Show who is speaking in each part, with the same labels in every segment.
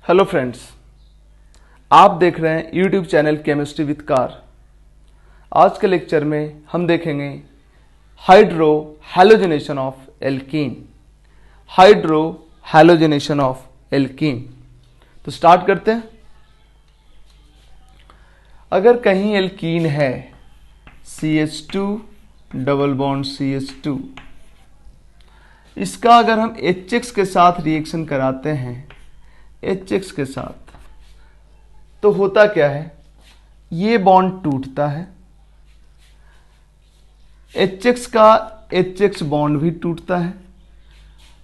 Speaker 1: Hello friends, आप देख रहे हैं YouTube channel chemistry with car. आज के लेक्चर में हम देखेंगे hydro halogenation of alkene. Hydro halogenation of alkene. तो स्टार्ट करते हैं। अगर कहीं एल्कीन है CH2 डबल बॉन्ड CH2, इसका अगर हम HX के साथ रिएक्शन कराते हैं HX के साथ, तो होता क्या है, ये बॉन्ड टूटता है, HX का HX बॉन्ड भी टूटता है,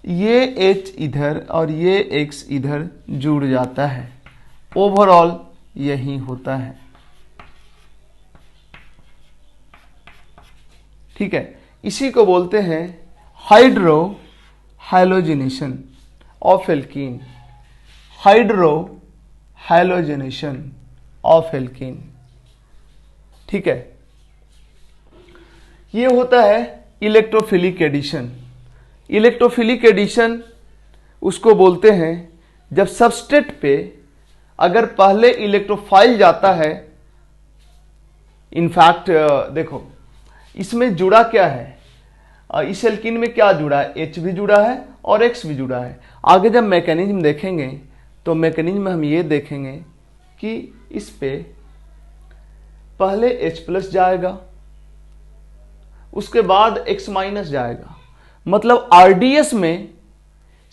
Speaker 1: ये H इधर और ये X इधर जुड़ जाता है। ओवरऑल यही होता है। ठीक है, इसी को बोलते हैं hydro halogenation of alkene. Hydro halogenation of alkene. ठीक है, ये होता है इलेक्ट्रोफिलिक एडिशन। इलेक्ट्रोफिलिक एडिशन उसको बोलते हैं जब सबस्ट्रेट पे अगर पहले इलेक्ट्रोफाइल जाता है। इनफैक्ट देखो, इसमें जुड़ा क्या है, इस एल्कीन में क्या जुड़ा है, H भी जुड़ा है और X भी जुड़ा है। आगे जब मैकेनिज्म देखेंगे तो मैकेनिज्म में हम ये देखेंगे कि इस पे पहले H+ जाएगा, उसके बाद X- जाएगा। मतलब RDS में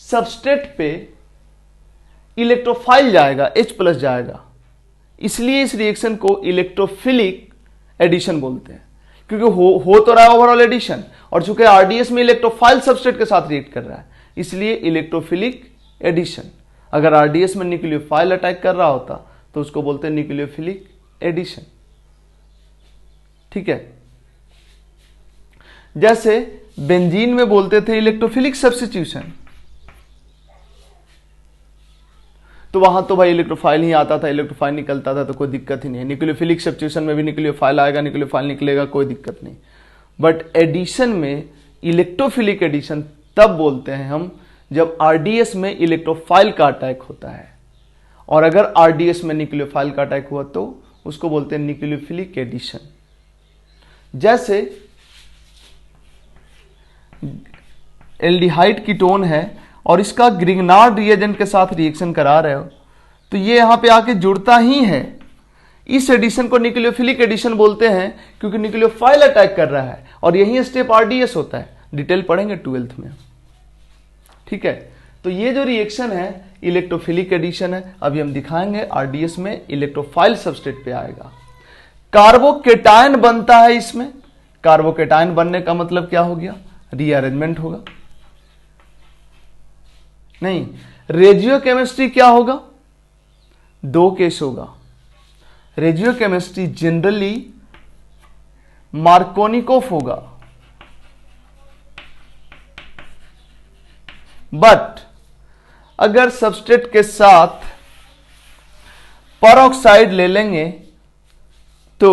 Speaker 1: सबस्ट्रेट पे इलेक्ट्रोफाइल जाएगा, H+ जाएगा। इसलिए इस रिएक्शन को इलेक्ट्रोफिलिक एडिशन बोलते हैं, क्योंकि हो तो रहा है ओवरऑल एडिशन, और चूंकि RDS में इलेक्ट्रोफाइल सबस्ट्रेट के साथ रिएक्ट कर रहा है, इसलिए इलेक्ट्रोफिलिक एडिशन। अगर RDS में न्यूक्लियोफाइल अटैक कर रहा होता तो उसको बोलते हैं न्यूक्लियोफिलिक एडिशन। ठीक है, जैसे बेंजीन में बोलते थे इलेक्ट्रोफिलिक सब्स्टिट्यूशन, तो वहां तो भाई इलेक्ट्रोफाइल ही आता था, इलेक्ट्रोफाइल निकलता था, तो कोई दिक्कत ही नहीं है। न्यूक्लियोफिलिक सब्स्टिट्यूशन में भी न्यूक्लियोफाइल आएगा, न्यूक्लियोफाइल निकलेगा, कोई दिक्कत नहीं। बट एडिशन में इलेक्ट्रोफिलिक एडिशन तब बोलते हैं हम जब RDS में इलेक्ट्रोफाइल का अटैक होता है, और अगर RDS में न्यूक्लियोफाइल का अटैक हुआ तो उसको बोलते हैं न्यूक्लियोफिलिक एडिशन। जैसे एल्डिहाइड कीटोन है और इसका ग्रिग्नार्ड रिएजेंट के साथ रिएक्शन करा रहे हो, तो ये यहां पे आके जुड़ता ही है। इस एडिशन को न्यूक्लियोफिलिक एडिशन बोलते हैं, क्योंकि न्यूक्लियोफाइल अटैक कर रहा है, और यही स्टेप RDS होता है। डिटेल पढ़ेंगे 12th में। ठीक है, तो ये जो रिएक्शन है इलेक्ट्रोफिलिक एडिशन है। अभी हम दिखाएंगे RDS में इलेक्ट्रोफाइल सबस्ट्रेट पे आएगा, कार्बोकेटायन बनता है इसमें। कार्बोकेटायन बनने का मतलब क्या हो गया, रीअरेंजमेंट होगा। नहीं, रेजियोकेमिस्ट्री क्या होगा, दो केस होगा। रेजियोकेमिस्ट्री जनरली मार्कोनिकोफ होगा, बट अगर सबस्ट्रेट के साथ परऑक्साइड ले लेंगे तो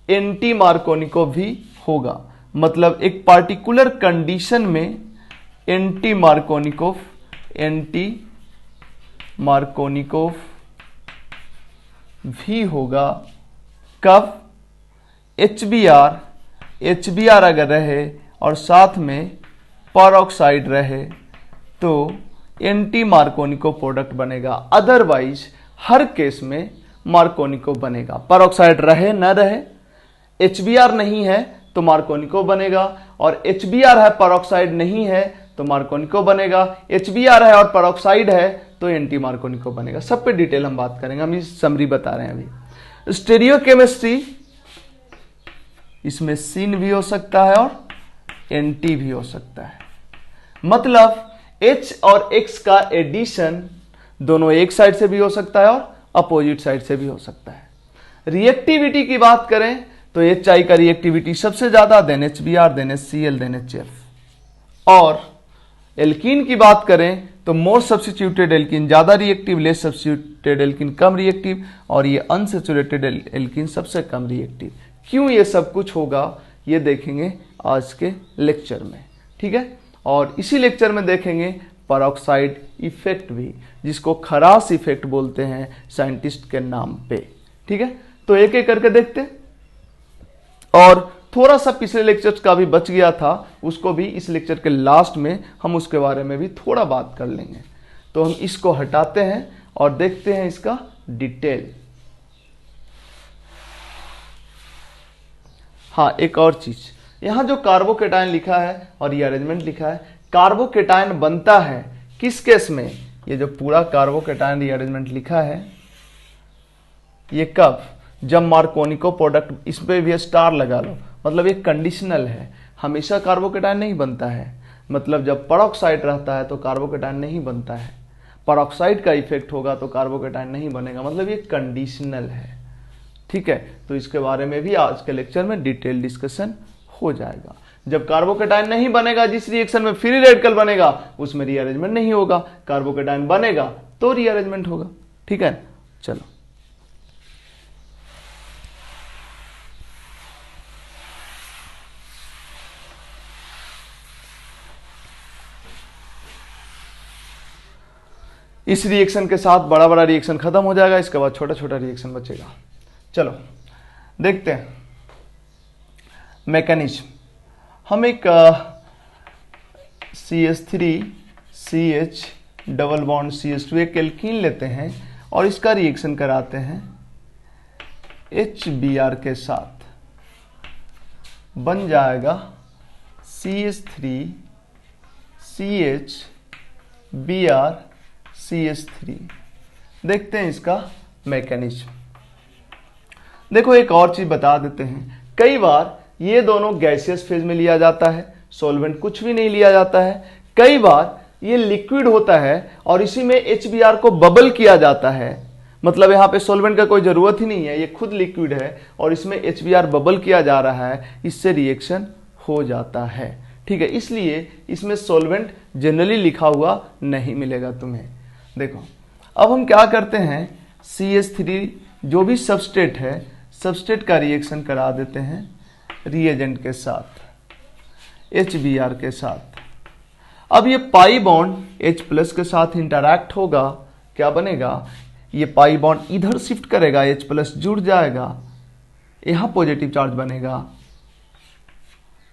Speaker 1: एंटी मार्कोनिकोफ भी होगा। मतलब एक पार्टिकुलर कंडीशन में एंटी मार्कोनिकोफ भी होगा। कब, HBr अगर रहे और साथ में परऑक्साइड रहे तो एंटी मार्कोनिको प्रोडक्ट बनेगा। अदरवाइज हर केस में मार्कोनिको बनेगा। परऑक्साइड रहे न रहे, HBr नहीं है तो मार्कोनिको बनेगा, और HBr है परऑक्साइड नहीं है तो मार्कोनिको बनेगा। HBr है और परऑक्साइड है तो एंटी मार्कोनिको बनेगा। सब पे डिटेल हम बात करेंगे, हम इस समरी बता रहे हैं अभी। स्टीरियोकेमिस्ट्री, इसमें सिन भी हो सकता है और एंटी भी हो सकता है। मतलब H और X का एडिशन दोनों एक साइड से भी हो सकता है और अपोजिट साइड से भी हो सकता है। रिएक्टिविटी की बात करें तो HI का रिएक्टिविटी सबसे ज्यादा, then HBr, then HCl, then HF। और एल्कीन की बात करें तो मोर सब्स्टिट्यूटेड एल्कीन ज्यादा रिएक्टिव, लेस सब्स्टिट्यूटेड एल्कीन कम रिएक्टिव, और ये अनसैचुरेटेड एल्कीन सबसे कम रिएक्टिव। क्यों ये सब कुछ होगा ये देखेंगे आज के लेक्चर में। ठीक है, और इसी लेक्चर में देखेंगे पेरोक्साइड इफेक्ट भी, जिसको खरास इफेक्ट बोलते हैं साइंटिस्ट के नाम पे। ठीक है, तो एक एक करके देखते हैं। और थोड़ा सा पिछले लेक्चर का भी बच गया था, उसको भी इस लेक्चर के लास्ट में हम उसके बारे में भी थोड़ा बात कर लेंगे। तो हम इसको हटाते हैं और देखते हैं इसका डिटेल। हाँ, एक और चीज, यहां जो कार्बोकेटायन लिखा है और ये अरेंजमेंट लिखा है, कार्बोकेटायन बनता है किस केस में? ये जो पूरा कार्बोकेटायन ये अरेंजमेंट लिखा है, ये कब? जब मार्कोनिको प्रोडक्ट, इस पे भी स्टार लगा लो, मतलब ये कंडीशनल है, हमेशा कार्बोकेटायन नहीं बनता है। मतलब जब पेरोक्साइड रहता है तो कार्बोकेटायन नहीं बनता है, पेरोक्साइड का इफेक्ट होगा तो कार्बोकेटायन नहीं बनेगा, मतलब ये कंडीशनल है। ठीक है, तो इसके बारे में भी आज के लेक्चर में डिटेल डिस्कशन हो जाएगा। जब कार्बोकेटायन नहीं बनेगा, जिस रिएक्शन में फ्री रेडिकल बनेगा उसमें रीअरेंजमेंट नहीं होगा, कार्बोकेटायन बनेगा तो रीअरेंजमेंट होगा। ठीक है, चलो इस रिएक्शन के साथ बड़ा बड़ा रिएक्शन खत्म हो जाएगा, इसके बाद छोटा छोटा रिएक्शन बचेगा। चलो देखते हैं मैकेनिज्म। हम एक CH3CH डबल बॉन्ड CH2 एक एल्कीन लेते हैं और इसका रिएक्शन कराते हैं HBr के साथ, बन जाएगा CH3CHBr CH3। देखते हैं इसका मैकेनिज्म। देखो एक और चीज बता देते हैं, कई बार ये दोनों गैसियस फेज में लिया जाता है, सॉल्वेंट कुछ भी नहीं लिया जाता है। कई बार ये लिक्विड होता है और इसी में HBr को बबल किया जाता है, मतलब यहाँ पे सॉल्वेंट का कोई जरूरत ही नहीं है, ये खुद लिक्विड है और इसमें HBr बबल किया जा रहा है, इससे रिएक्शन हो जाता है। ठीक है, इसलिए इसमें सॉल्वेंट जनरली लिखा हुआ नहीं मिलेगा तुम्हें। देखो अब हम क्या करते हैं, CH3 जो भी सबस्ट्रेट है, सबस्ट्रेट का रिएक्शन करा देते हैं रिएजेंट के साथ, HBr के साथ। अब ये पाई बॉन्ड H प्लस के साथ इंटरैक्ट होगा, क्या बनेगा? ये पाई बॉन्ड इधर शिफ्ट करेगा, H प्लस जुड़ जाएगा, यहां पॉजिटिव चार्ज बनेगा,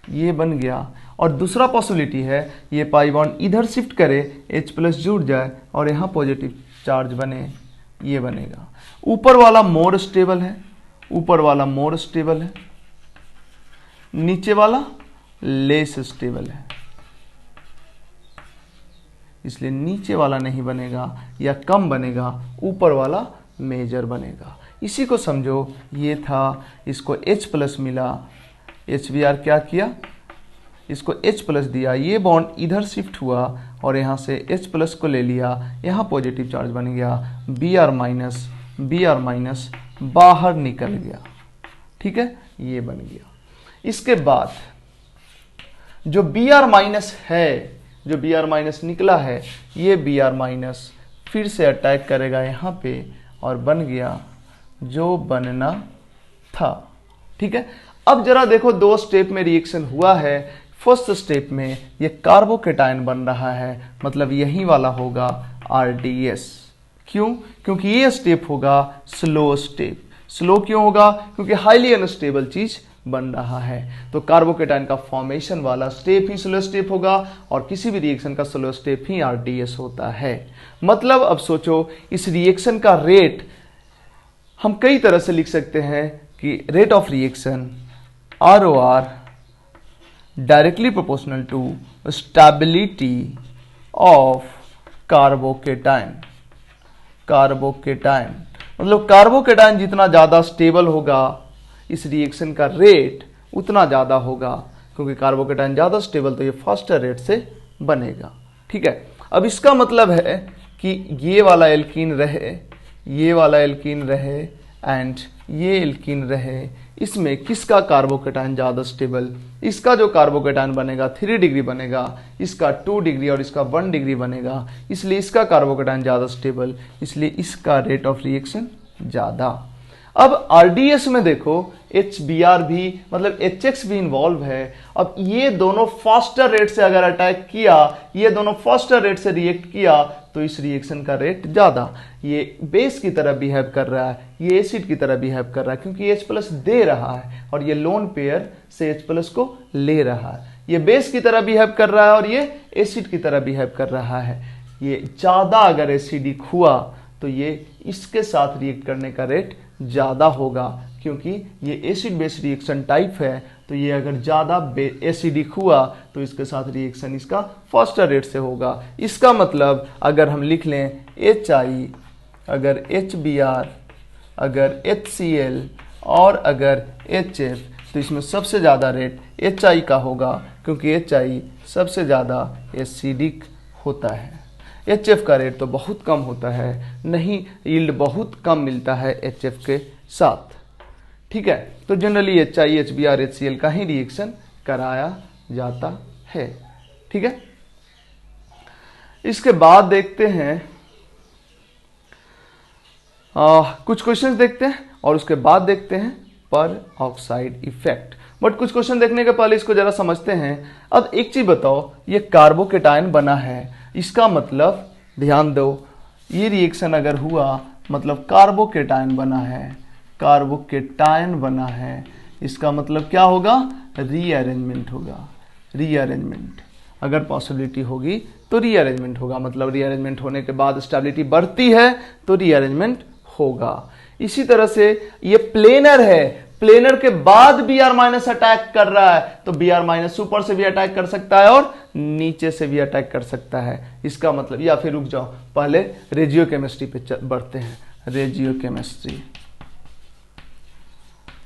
Speaker 1: ये बन गया। और दूसरा पॉसिबिलिटी है ये पाई बॉन्ड इधर शिफ्ट करे, H प्लस जुड़ जाए और यहां पॉजिटिव चार्ज बने, ये बनेगा। ऊपर वाला मोर स्टेबल है, ऊपर वाला मोर स्टेबल है, नीचे वाला लेस स्टेबल है, इसलिए नीचे वाला नहीं बनेगा या कम बनेगा, ऊपर वाला मेजर बनेगा। इसी को समझो, ये था, इसको H प्लस मिला, HBr क्या किया, इसको H प्लस दिया, ये बॉन्ड इधर शिफ्ट हुआ और यहाँ से H प्लस को ले लिया, यहाँ पॉजिटिव चार्ज बन गया, Br माइनस बाहर निकल गया। ठीक है, ये बन गया। इसके बाद जो Br माइनस है, जो Br माइनस निकला है, ये Br माइनस फिर से अटैक करेगा यहाँ पे और बन गया जो बनना था। ठीक है, अब जरा देखो दो स्टेप में रिएक्शन हुआ है। फर्स्ट स्टेप में ये कार्बोकेटायन बन रहा है, मतलब यही वाला होगा RDS। क्यों? क्योंकि ये स्टेप होगा स्लो स्टेप। स्लो क्यों होगा? क्योंकि हाईली अनस्टेबल चीज बन रहा है, तो कार्बोकेटायन का फॉर्मेशन वाला स्टेप ही स्लो स्टेप होगा और किसी भी रिएक्शन का स्लो स्टेप ही RDS होता है। मतलब अब सोचो, इस रिएक्शन का रेट हम कई तरह से लिख सकते हैं कि rate of reaction ROR directly proportional to stability of carbocation. Carbocation मतलब कार्बोकेटायन जितना ज्यादा स्टेबल होगा, इस रिएक्शन का रेट उतना ज्यादा होगा, क्योंकि कार्बोकेटायन ज्यादा स्टेबल तो ये फास्टर रेट से बनेगा। ठीक है, अब इसका मतलब है कि ये वाला एल्कीन रहे, ये वाला एल्कीन रहे एंड ये एल्कीन रहे, इसमें किसका कार्बोकेटायन ज्यादा स्टेबल? इसका जो कार्बोकेटायन बनेगा 3 डिग्री बनेगा, इसका 2 डिग्री और इसका 1 डिग्री बनेगा, इसलिए इसका कार्बोकेटायन ज्यादा स्टेबल, इसलिए इसका रेट ऑफ रिएक्शन ज्यादा। अब आरडीएस में देखो HBr भी मतलब HX भी इन्वॉल्व है। अब ये दोनों फास्टर रेट से अगर अटैक किया, ये दोनों फास्टर रेट से रिएक्ट किया तो इस रिएक्शन का रेट ज्यादा, ये बेस की तरह बिहेव कर रहा है, ये एसिड की तरह बिहेव कर रहा है क्योंकि H+ दे रहा है और ये लोन पेयर से H+ को ले रहा है। ये बेस की तरह बिहेव कर रहा है और ये एसिड की तरह बिहेव कर रहा है। ये ज्यादा अगर एसिडिक हुआ तो ये इसके साथ रिएक्ट करने का रेट ज्यादा होगा क्योंकि ये एसिड बेस रिएक्शन टाइप है। तो ये अगर ज्यादा एसिडिक हुआ तो इसके साथ रिएक्शन इसका फास्टर रेट से होगा। इसका मतलब अगर हम लिख लें HI, अगर HBr, अगर HCl और अगर HF, तो इसमें सबसे ज्यादा रेट HI का होगा क्योंकि HI सबसे ज्यादा एसिडिक होता है। HF का रेट तो बहुत कम होता है, नहीं यील्ड बहुत कम मिलता है HF के साथ। ठीक है, तो जनरली HI, HBr, HCl का ही रिएक्शन कराया जाता है। ठीक है, इसके बाद देखते हैं कुछ क्वेश्चंस देखते हैं और उसके बाद देखते हैं पर ऑक्साइड इफेक्ट। बट कुछ क्वेश्चन देखने के पहले इसको जरा समझते हैं। अब एक चीज बताओ, ये कार्बोकेटायन बना है, इसका मतलब ध्यान दो, ये रिएक्शन अगर हुआ मतलब कार्बोकेटायन बना है, कार्बोकेटायन बना है, इसका मतलब क्या होगा? रीअरेंजमेंट होगा। रीअरेंजमेंट अगर पॉसिबिलिटी होगी तो रीअरेंजमेंट होगा, मतलब रीअरेंजमेंट होने के बाद स्टेबिलिटी बढ़ती है तो रीअरेंजमेंट होगा। इसी तरह से ये प्लेनर है, प्लेनर के बाद Br- अटैक कर रहा है तो Br- ऊपर से भी अटैक कर सकता है और नीचे से भी अटैक कर सकता है। इसका मतलब, या फिर रुक जाओ, पहले रेजियोकेमिस्ट्री पे बढ़ते हैं। रेजियोकेमिस्ट्री,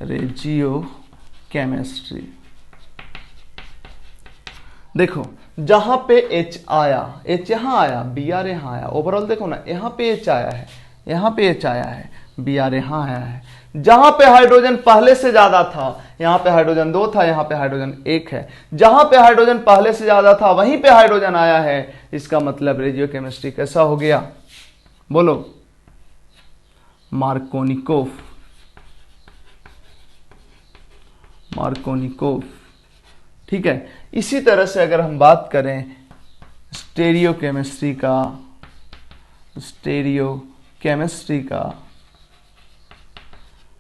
Speaker 1: रेजियोकेमिस्ट्री देखो, जहां पे H आया, H यहां आया, Br यहां आया, ओवरऑल देखो ना, यहां पे H आया है, यहां पे H आया है, Br यहां आया है। जहां पे हाइड्रोजन पहले से ज्यादा था, यहां पे हाइड्रोजन 2 था, यहां पे हाइड्रोजन 1 है। जहां पे हाइड्रोजन पहले से ज्यादा था वहीं पे हाइड्रोजन आया है। इसका मतलब रेजियोकेमिस्ट्री कैसा हो गया? बोलो, मार्कोनिकोव। मार्कोनिकोव। ठीक है, इसी तरह से अगर हम बात करें स्टेरियोकेमिस्ट्री का,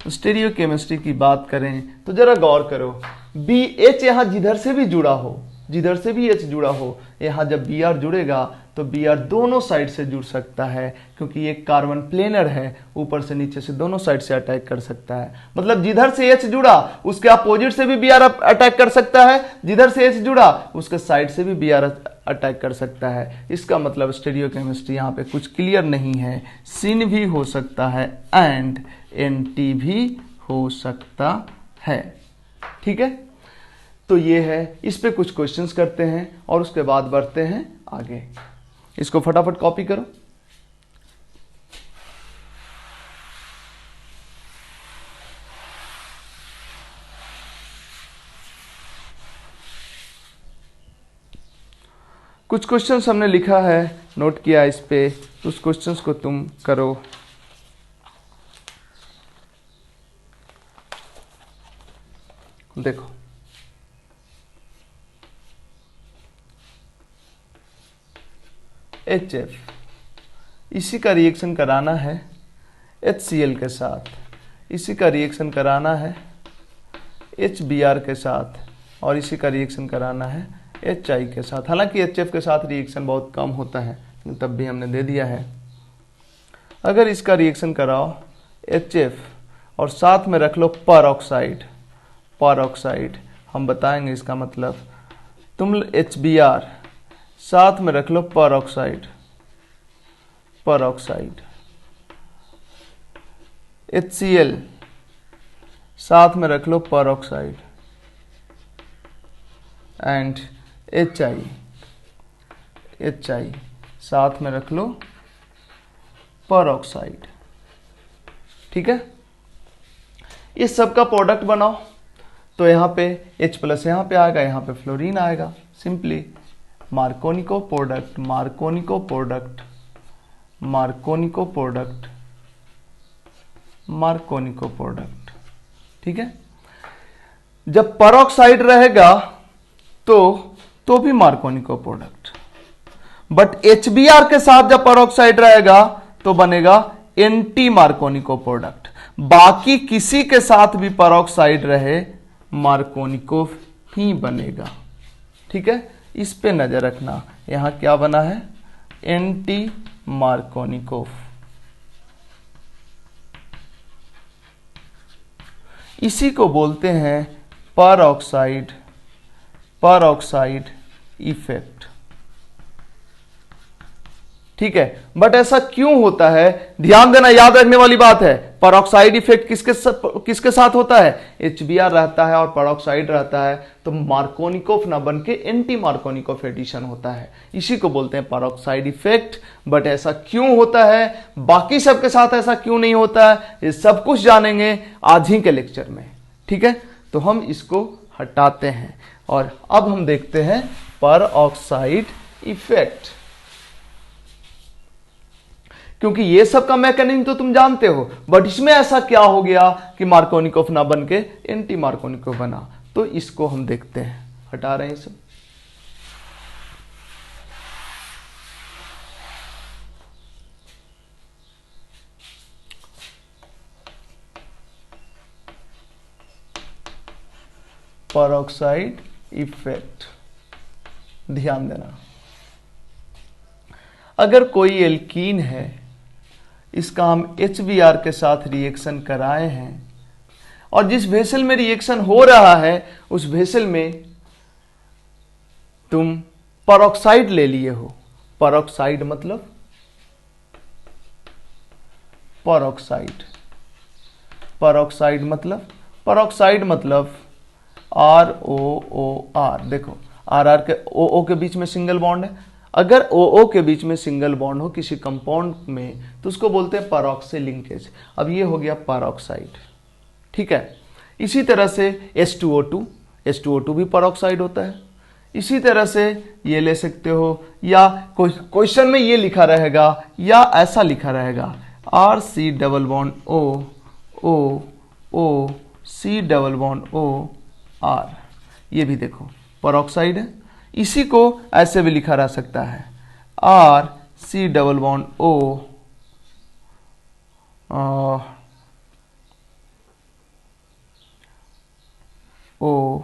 Speaker 1: स्टेरियोकेमिस्ट्री की बात करें तो जरा गौर करो, BH यहां जिधर से भी जुड़ा हो, जिधर से भी H जुड़ा हो, यहां जब Br जुड़ेगा तो Br दोनों साइड से जुड़ सकता है क्योंकि ये कार्बन प्लेनर है, ऊपर से नीचे से दोनों साइड से अटैक कर सकता है। मतलब जिधर से H जुड़ा उसके अपोजिट से भी Br अटैक कर सकता है, जिधर से H जुड़ा उसके साइड से भी Br अटैक कर सकता है। इसका मतलब स्टेरियोकेमिस्ट्री यहाँ पे कुछ क्लियर नहीं है। सिन भी हो सकता है एंड एंटी भी हो सकता है। ठीक है, तो ये है, इस पे कुछ क्वेश्चंस करते हैं और उसके बाद बढ़ते हैं आगे। इसको फटाफट कॉपी करो। कुछ क्वेश्चंस हमने लिखा है, नोट किया इस पे, तो उस क्वेश्चंस को तुम करो। देखो, HF इसी का रिएक्शन कराना है HCl के साथ, इसी का रिएक्शन कराना है HBr के साथ और इसी का रिएक्शन कराना है HI के साथ। हालांकि HF के साथ रिएक्शन बहुत कम होता है, तब भी हमने दे दिया है। अगर इसका रिएक्शन कराओ HF और साथ में रख लो परऑक्साइड, परऑक्साइड हम बताएंगे इसका मतलब, तुम HBr साथ में रख लो परऑक्साइड, परऑक्साइड, HCl साथ में रख लो परऑक्साइड एंड HI, HI साथ में रख लो परऑक्साइड। ठीक है, इस सब का प्रोडक्ट बनाओ तो यहाँ पे H+ यहाँ पे आएगा, यहाँ पे फ्लोरीन आएगा। Simply Markovnikov product, Markovnikov product, Markovnikov product, Markovnikov product. ठीक है, जब परऑक्साइड रहेगा तो भी मार्कोनिको प्रोडक्ट, बट HBr के साथ जब परऑक्साइड रहेगा तो बनेगा एंटी मार्कोनिको प्रोडक्ट। बाकी किसी के साथ भी परऑक्साइड रहे मार्कोनिको ही बनेगा। ठीक है, इस पे नजर रखना, यहां क्या बना है, एंटी मार्कोनिको। इसी को बोलते हैं परऑक्साइड इफेक्ट। ठीक है, बट ऐसा क्यों होता है, ध्यान देना, याद रखने वाली बात है। परऑक्साइड इफेक्ट किसके साथ होता है, HBr रहता है और परऑक्साइड रहता है, तो मार्कोनिकोव ना बन के एंटी मार्कोनिकोव एडिशन होता है, इसी को बोलते हैं परऑक्साइड इफेक्ट। बट ऐसा क्यों होता है, बाकी सबके साथ ऐसा क्यों नहीं होता है, ये सब कुछ जानेंगे आज ही के लेक्चर में। ठीक है, तो हम इसको हटाते हैं और अब हम देखते हैं परऑक्साइड इफेक्ट, क्योंकि ये सब का मैकेनिज्म तो तुम जानते हो, बट इसमें ऐसा क्या हो गया कि मार्कोनिकोव ना बन के एंटी मार्कोनिकोव बना, तो इसको हम देखते हैं। हटा रहे हैं सब। परऑक्साइड इफेक्ट, ध्यान देना, अगर कोई एल्कीन है, इसका हम HBr के साथ रिएक्शन कराए हैं और जिस वेसल में रिएक्शन हो रहा है उस वेसल में तुम परऑक्साइड ले लिए हो। परऑक्साइड मतलब परऑक्साइड मतलब ROOR। देखो RR के OO के बीच में सिंगल बॉन्ड है, अगर OO के बीच में सिंगल बॉन्ड हो किसी कंपाउंड में तो उसको बोलते हैं परऑक्सी लिंकेज। अब ये हो गया परऑक्साइड। ठीक है, इसी तरह से H2O2 भी परऑक्साइड होता है। इसी तरह से ये ले सकते हो, या क्वेश्चन में ये लिखा रहेगा या ऐसा लिखा रहेगा RC⋯OOC⋯OR, ये भी देखो परऑक्साइड है। इसी को ऐसे भी लिखा रह सकता है RC⋯O O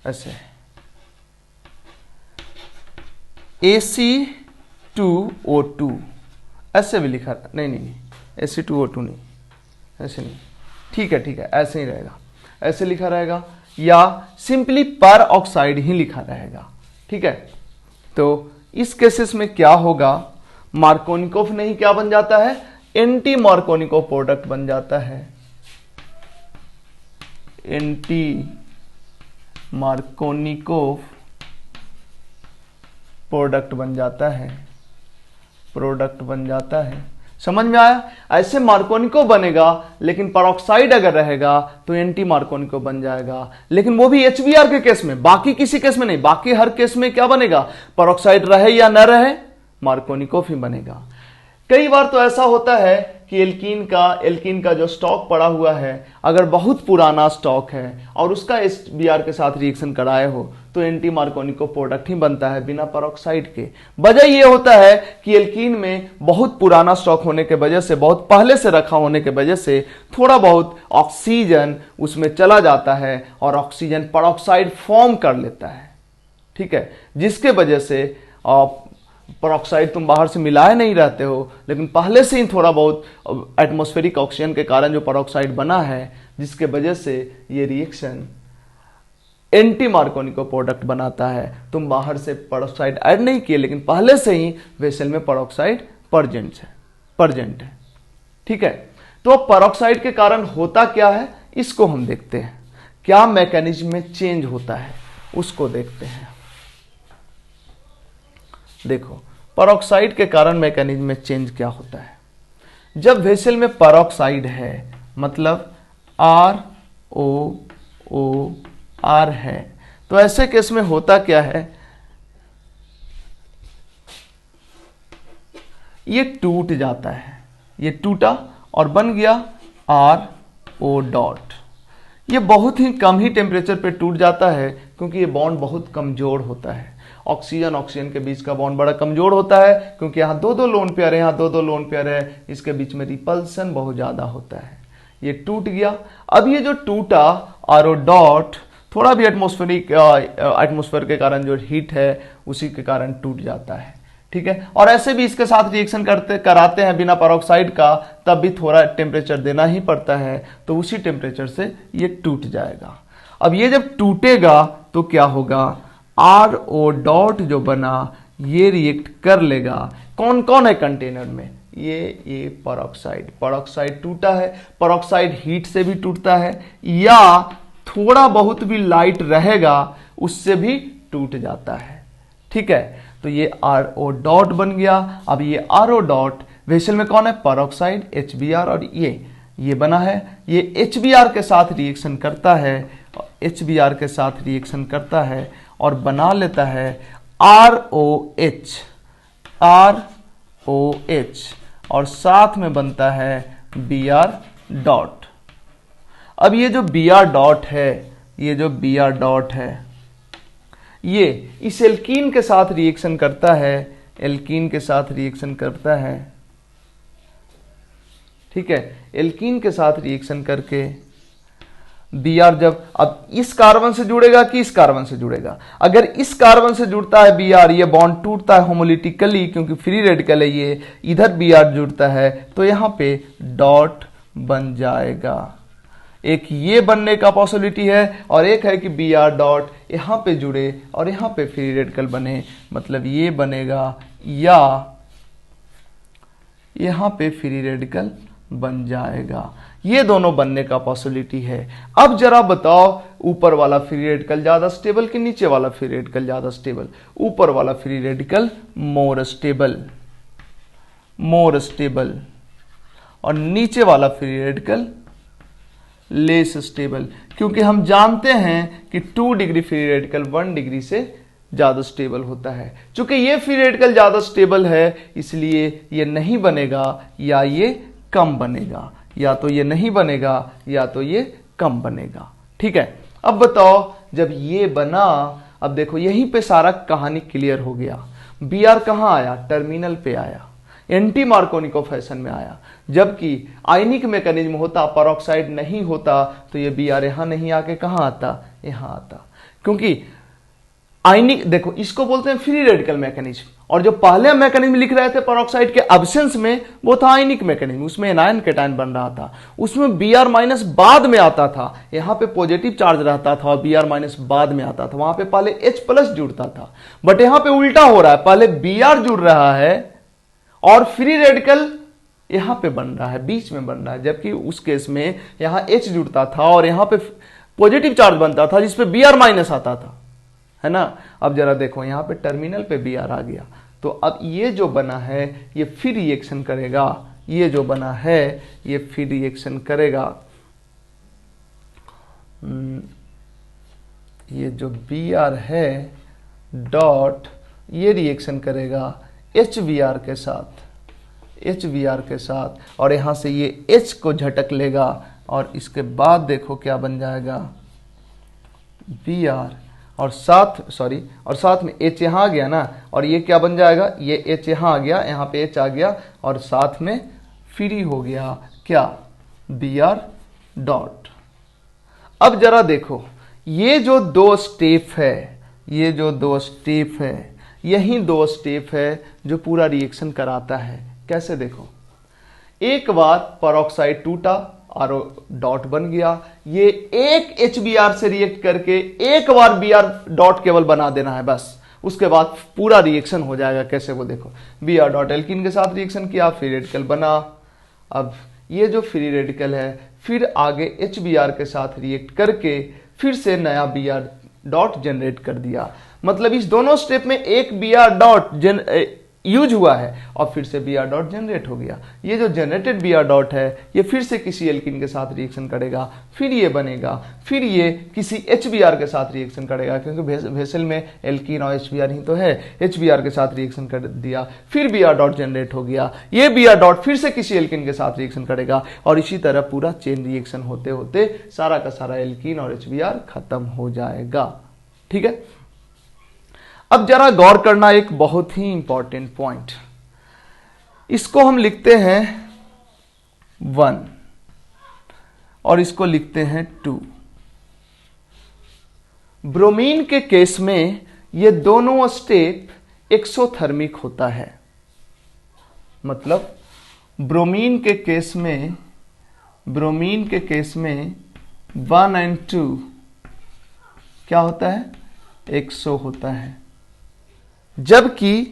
Speaker 1: ऐसे AC2O2 ऐसे भी लिखा, नहीं AC2O2 नहीं, ऐसे नहीं। ठीक है, ऐसे ही रहेगा, ऐसे लिखा रहेगा, या सिंपली परऑक्साइड ही लिखा रहेगा। ठीक है, तो इस केसेस में क्या होगा, मार्कोनिकोव नहीं क्या बन जाता है, एंटी मार्कोनिकोव प्रोडक्ट बन जाता है, एंटी मार्कोनिकोव प्रोडक्ट बन जाता है। समझ में आया? ऐसे मार्कोनिको बनेगा, लेकिन परऑक्साइड अगर रहेगा तो एंटी मार्कोनिको बन जाएगा, लेकिन वो भी HBr के केस में, बाकी किसी केस में नहीं। बाकी हर केस में क्या बनेगा, परऑक्साइड रहे या न रहे मार्कोनिको ही बनेगा। कई बार तो ऐसा होता है कि एल्कीन का जो स्टॉक पड़ा हुआ है, अगर बहुत पुराना स्टॉक है और उसका HBr के साथ रिएक्शन कराए हो तो एंटी मार्कोनिको प्रोडक्ट ही बनता है बिना परऑक्साइड के। वजह यह होता है कि एल्कीन में बहुत पुराना स्टॉक होने के वजह से, बहुत पहले से रखा होने के वजह से थोड़ा बहुत ऑक्सीजन उसमें चला जाता है और ऑक्सीजन परऑक्साइड फॉर्म कर लेता है। ठीक है, जिसके वजह से परऑक्साइड तुम बाहर से मिलाए नहीं रहते हो, लेकिन पहले से ही थोड़ा बहुत एटमॉस्फेरिक ऑक्सीजन के कारण जो परऑक्साइड बना है, जिसके वजह से ये रिएक्शन एंटी मार्कोनिको प्रोडक्ट बनाता है। तुम बाहर से परऑक्साइड ऐड नहीं किए, लेकिन पहले से ही वेसल में परऑक्साइड प्रेजेंट है। ठीक है, तो परऑक्साइड के कारण होता क्या है इसको हम देखते हैं, क्या मैकेनिज्म में चेंज होता है उसको देखते हैं। देखो, परऑक्साइड के कारण मैकेनिज्म में चेंज क्या होता है। जब वेसल में परऑक्साइड है, मतलब ओ ओ आर है। तो ऐसे केस में होता क्या है, ये टूट जाता है, ये टूटा और बन गया आर ओ डॉट। ये बहुत ही कम ही टेम्परेचर पे टूट जाता है क्योंकि ये बॉन्ड बहुत कमजोर होता है। ऑक्सीजन ऑक्सीजन के बीच का बॉन्ड बड़ा कमजोर होता है क्योंकि यहाँ दो दो लोन पेयर है, यहाँ दो दो लोन पेयर है, इसके बीच में रिपल्सन बहुत ज्यादा होता है। ये टूट गया। अब ये जो टूटा आर ओ डॉट थोड़ा भी एटमॉस्फेयर के कारण जो हीट है उसी के कारण टूट जाता है, ठीक है। और ऐसे भी इसके साथ रिएक्शन कराते हैं बिना पेरोक्साइड का, तब भी थोड़ा टेम्परेचर देना ही पड़ता है, तो उसी टेम्परेचर से ये टूट जाएगा। अब ये जब टूटेगा तो क्या होगा, आर ओ डॉट जो बना ये रिएक्ट कर लेगा। कौन कौन है कंटेनर में, ये पेरोक्साइड टूटा है। पेरोक्साइड हीट से भी टूटता है या थोड़ा बहुत भी लाइट रहेगा उससे भी टूट जाता है, ठीक है। तो ये आर ओ डॉट बन गया। अब ये आर ओ डॉट वेसल में कौन है, पेरोक्साइड HBr, और ये बना है, ये HBr के साथ रिएक्शन करता है, HBr के साथ रिएक्शन करता है और बना लेता है ROH और साथ में बनता है Br डॉट। अब ये जो Br डॉट है, ये जो Br डॉट है ये इस एल्कीन के साथ रिएक्शन करता है, एल्कीन के साथ रिएक्शन करता है, ठीक है। एल्कीन के साथ रिएक्शन करके Br जब अब इस कार्बन से जुड़ेगा कि इस कार्बन से जुड़ेगा, अगर इस कार्बन से जुड़ता है Br, ये बॉन्ड टूटता है होमोलिटिकली क्योंकि फ्री रेडिकल है, ये इधर Br जुड़ता है तो यहां पे डॉट बन जाएगा। एक ये बनने का पॉसिबिलिटी है और एक है कि Br डॉट यहां पे जुड़े और यहां पे फ्री रेडिकल बने, मतलब ये बनेगा या यहां पे फ्री रेडिकल बन जाएगा। ये दोनों बनने का पॉसिबिलिटी है। अब जरा बताओ ऊपर वाला फ्री रेडिकल ज्यादा स्टेबल कि नीचे वाला फ्री रेडिकल ज्यादा स्टेबल? ऊपर वाला फ्री रेडिकल मोर स्टेबल और नीचे वाला फ्री रेडिकल लेस स्टेबल, क्योंकि हम जानते हैं कि 2 डिग्री फ्री रेडिकल 1 डिग्री से ज्यादा स्टेबल होता है। चूंकि ये फ्री रेडिकल ज्यादा स्टेबल है इसलिए ये नहीं बनेगा या ये कम बनेगा, या तो ये नहीं बनेगा या तो ये कम बनेगा, ठीक है। अब बताओ जब ये बना, अब देखो यहीं पे सारा कहानी क्लियर हो गया। Br कहां आया, टर्मिनल पे आया, एंटी मार्कोनिको फैशन में आया। जबकि आयनिक मैकेनिज्म होता, पेरोक्साइड नहीं होता तो ये Br यहां नहीं आके कहां आता, यहां आता। क्योंकि आयनिक, देखो इसको बोलते हैं फ्री रेडिकल मैकेनिज्म, और जो पहले मैकेनिज्म लिख रहे थे पेरोक्साइड के एब्सेंस में वो था आयनिक मैकेनिज्म, उसमें एनायन कैटायन बन रहा था, उसमें Br माइनस बाद में आता था। यहाँ पे पॉजिटिव चार्ज रहता था और Br माइनस बाद में आता था, वहां पे पहले H प्लस जुड़ता था। बट यहाँ पे उल्टा हो रहा है, पहले Br जुड़ रहा है और फ्री रेडिकल यहां पे बन रहा है, बीच में बन रहा है। जबकि उस केस में यहां H जुड़ता था और यहां पे पॉजिटिव चार्ज बनता था जिसपे Br माइनस आता था, है ना। अब जरा देखो यहां पे टर्मिनल पे Br आ गया, तो अब ये जो बना है ये फिर रिएक्शन करेगा, ये जो बना है ये फिर रिएक्शन करेगा। ये जो Br है डॉट ये रिएक्शन करेगा HBr के साथ और यहां से ये H को झटक लेगा और इसके बाद देखो क्या बन जाएगा, Br और साथ में H यहां आ गया ना, और ये क्या बन जाएगा, ये H यहां आ गया, यहां पे H आ गया और साथ में फ्री हो गया क्या, Br डॉट। अब जरा देखो ये जो 2 स्टेप है, यही 2 स्टेप है जो पूरा रिएक्शन कराता है। कैसे देखो, एक बार पेरोक्साइड टूटा और डॉट बन गया, ये एक HBr से रिएक्ट करके एक बार Br डॉट केवल बना देना है बस, उसके बाद पूरा रिएक्शन हो जाएगा। कैसे वो देखो, Br डॉट एल्कीन के साथ रिएक्शन किया, फ्री रेडिकल बना। अब ये जो फ्री रेडिकल है फिर आगे HBr के साथ रिएक्ट करके फिर से नया Br डॉट जनरेट कर दिया। मतलब इस दोनों स्टेप में एक Br डॉट यूज हुआ है और फिर से Br डॉट जनरेट हो गया। ये जो जनरेटेड Br डॉट है ये फिर से किसी एल्कीन के साथ रिएक्शन करेगा, फिर ये बनेगा, फिर ये किसी HBr के साथ रिएक्शन करेगा, क्योंकि वेसल में एल्कीन और HBr ही तो है, HBr के साथ रिएक्शन कर दिया, फिर Br डॉट जनरेट हो गया, ये Br डॉट फिर से किसी एल्कीन के साथ रिएक्शन करेगा और इसी तरह पूरा चेन रिएक्शन होते होते सारा का सारा एल्कीन और HBr खत्म हो जाएगा। ठीक है, अब जरा गौर करना एक बहुत ही इंपॉर्टेंट पॉइंट, इसको हम लिखते हैं 1 और इसको लिखते हैं 2। ब्रोमीन के केस में ये दोनों स्टेप एक्सोथर्मिक होता है, मतलब ब्रोमीन के केस में 1 और 2 क्या होता है, एक्सो होता है, जबकि